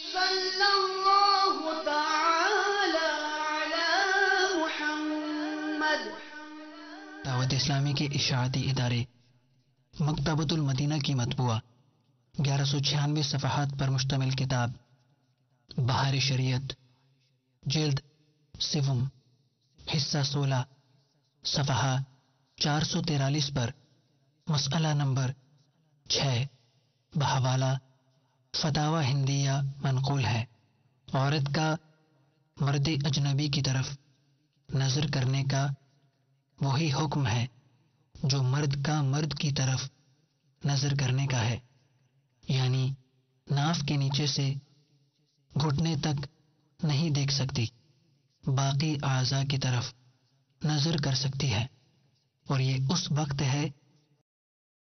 Speaker 10: صلی اللہ تعالی علی محمد۔
Speaker 11: دعوت اسلامی کے اشاعتی ادارے مکتبۃ المدینہ کی مطبوعہ 1196 صفحات پر مشتمل کتاب بہار شریعت جلد سوم حصہ 16 صفحہ 443 پر مسئلہ نمبر 6 بحوالہ فتاوی ہندیہ منقول ہے۔ عورت کا مرد اجنبی کی طرف نظر کرنے کا وہی حکم ہے جو مرد کا مرد کی طرف نظر کرنے کا ہے، یعنی ناف کے نیچے سے گھٹنے تک نہیں دیکھ سکتی، باقی اعضاء کی طرف نظر کر سکتی ہے، اور یہ اس وقت ہے